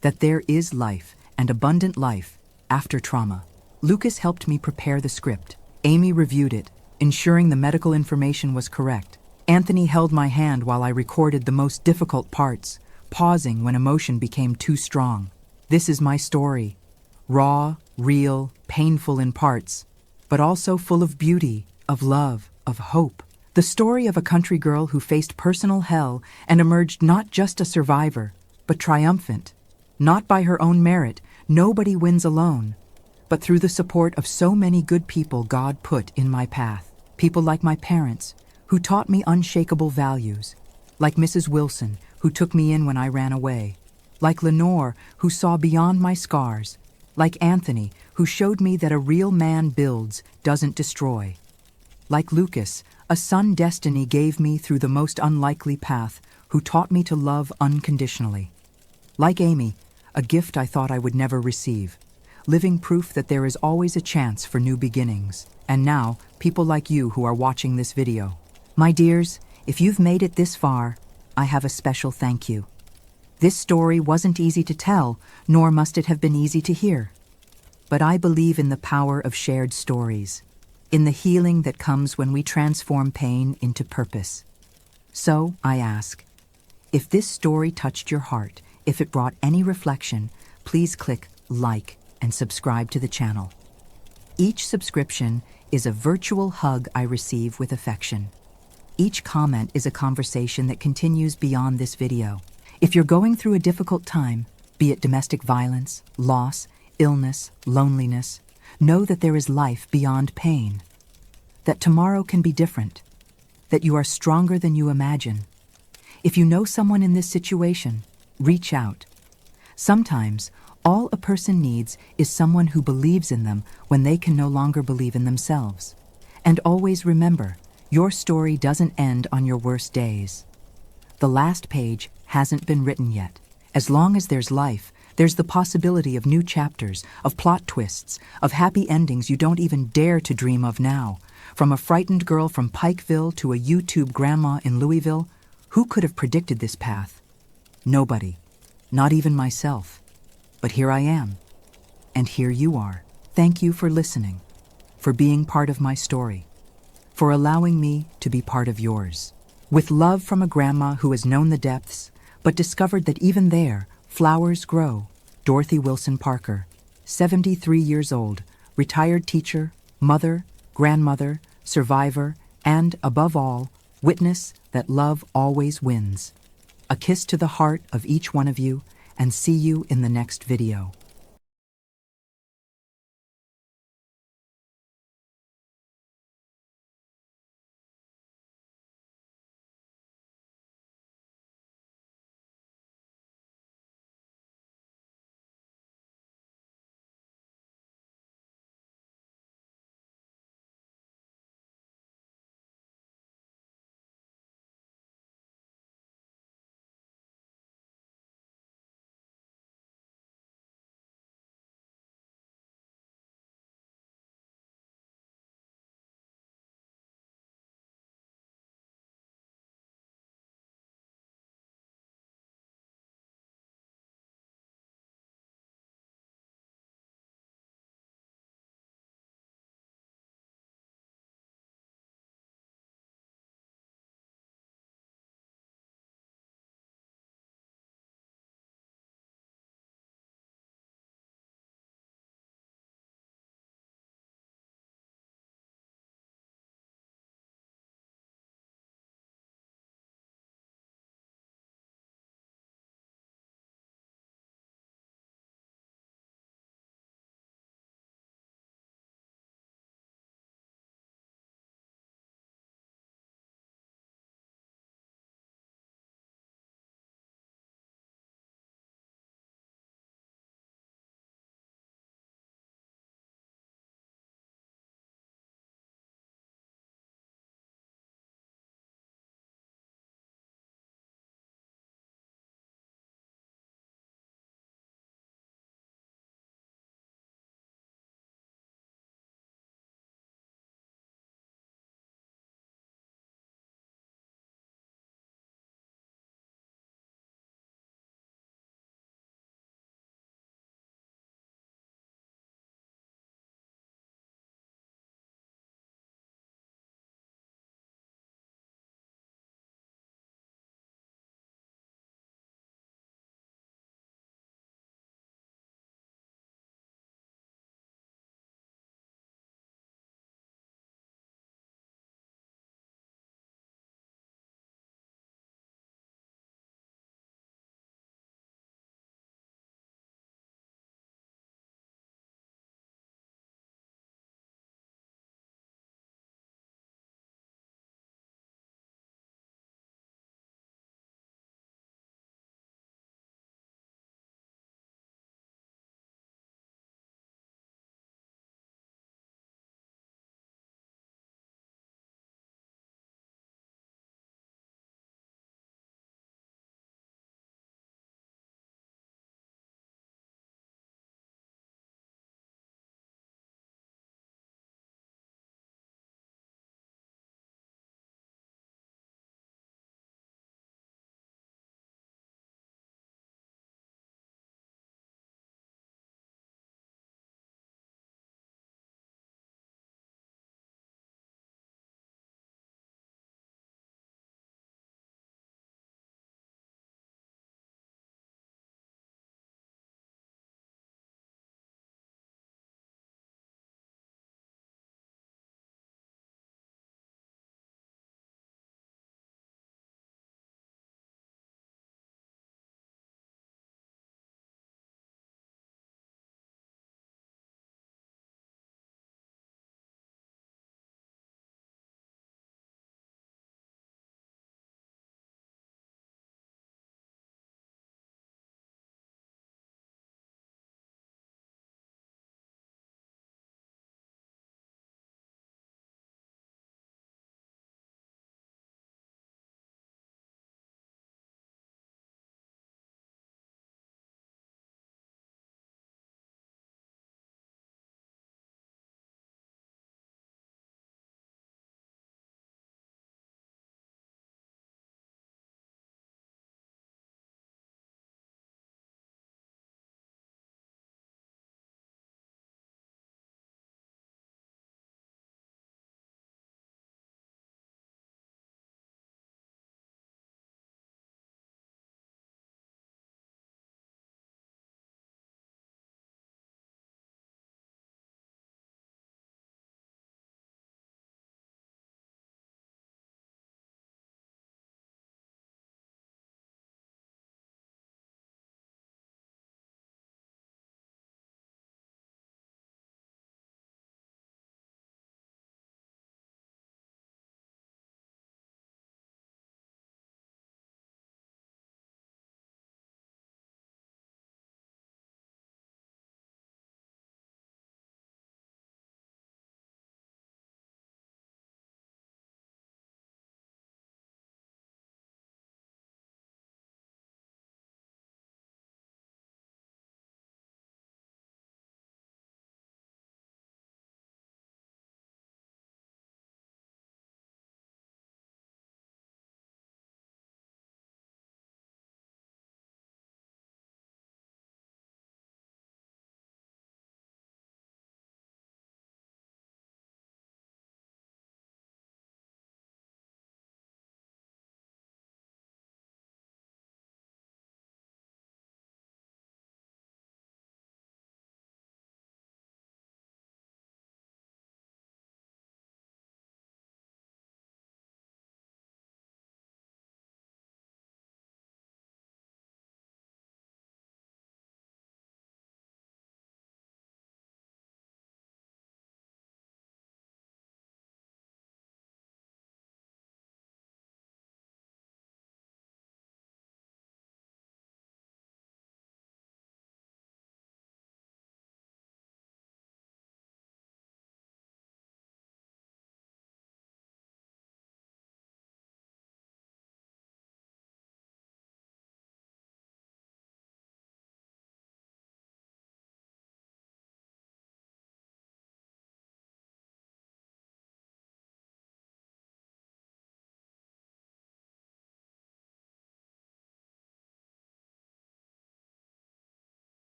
that there is life, and abundant life, after trauma. Lucas helped me prepare the script. Amy reviewed it, ensuring the medical information was correct. Anthony held my hand while I recorded the most difficult parts, pausing when emotion became too strong. This is my story. Raw, real, painful in parts, but also full of beauty, of love, of hope. The story of a country girl who faced personal hell and emerged not just a survivor, but triumphant. Not by her own merit, nobody wins alone, but through the support of so many good people God put in my path. People like my parents, who taught me unshakable values. Like Mrs. Wilson, who took me in when I ran away. Like Lenore, who saw beyond my scars. Like Anthony, who showed me that a real man builds, doesn't destroy. Like Lucas, a son destiny gave me through the most unlikely path, who taught me to love unconditionally. Like Amy, a gift I thought I would never receive, living proof that there is always a chance for new beginnings. And now, people like you who are watching this video. My dears, if you've made it this far, I have a special thank you. This story wasn't easy to tell, nor must it have been easy to hear. But I believe in the power of shared stories, in the healing that comes when we transform pain into purpose. So, I ask, if this story touched your heart, if it brought any reflection, please click like and subscribe to the channel. Each subscription is a virtual hug I receive with affection. Each comment is a conversation that continues beyond this video. If you're going through a difficult time, be it domestic violence, loss, illness, loneliness, know that there is life beyond pain, that tomorrow can be different, that you are stronger than you imagine. If you know someone in this situation, reach out. Sometimes, all a person needs is someone who believes in them when they can no longer believe in themselves. And always remember, your story doesn't end on your worst days. The last page hasn't been written yet. As long as there's life, there's the possibility of new chapters, of plot twists, of happy endings you don't even dare to dream of now. From a frightened girl from Pikeville to a YouTube grandma in Louisville, who could have predicted this path? Nobody. Not even myself. But here I am. And here you are. Thank you for listening, for being part of my story, for allowing me to be part of yours. With love from a grandma who has known the depths, but discovered that even there, flowers grow. Dorothy Wilson Parker, 73 years old, retired teacher, mother, grandmother, survivor, and, above all, witness that love always wins. A kiss to the heart of each one of you, and see you in the next video.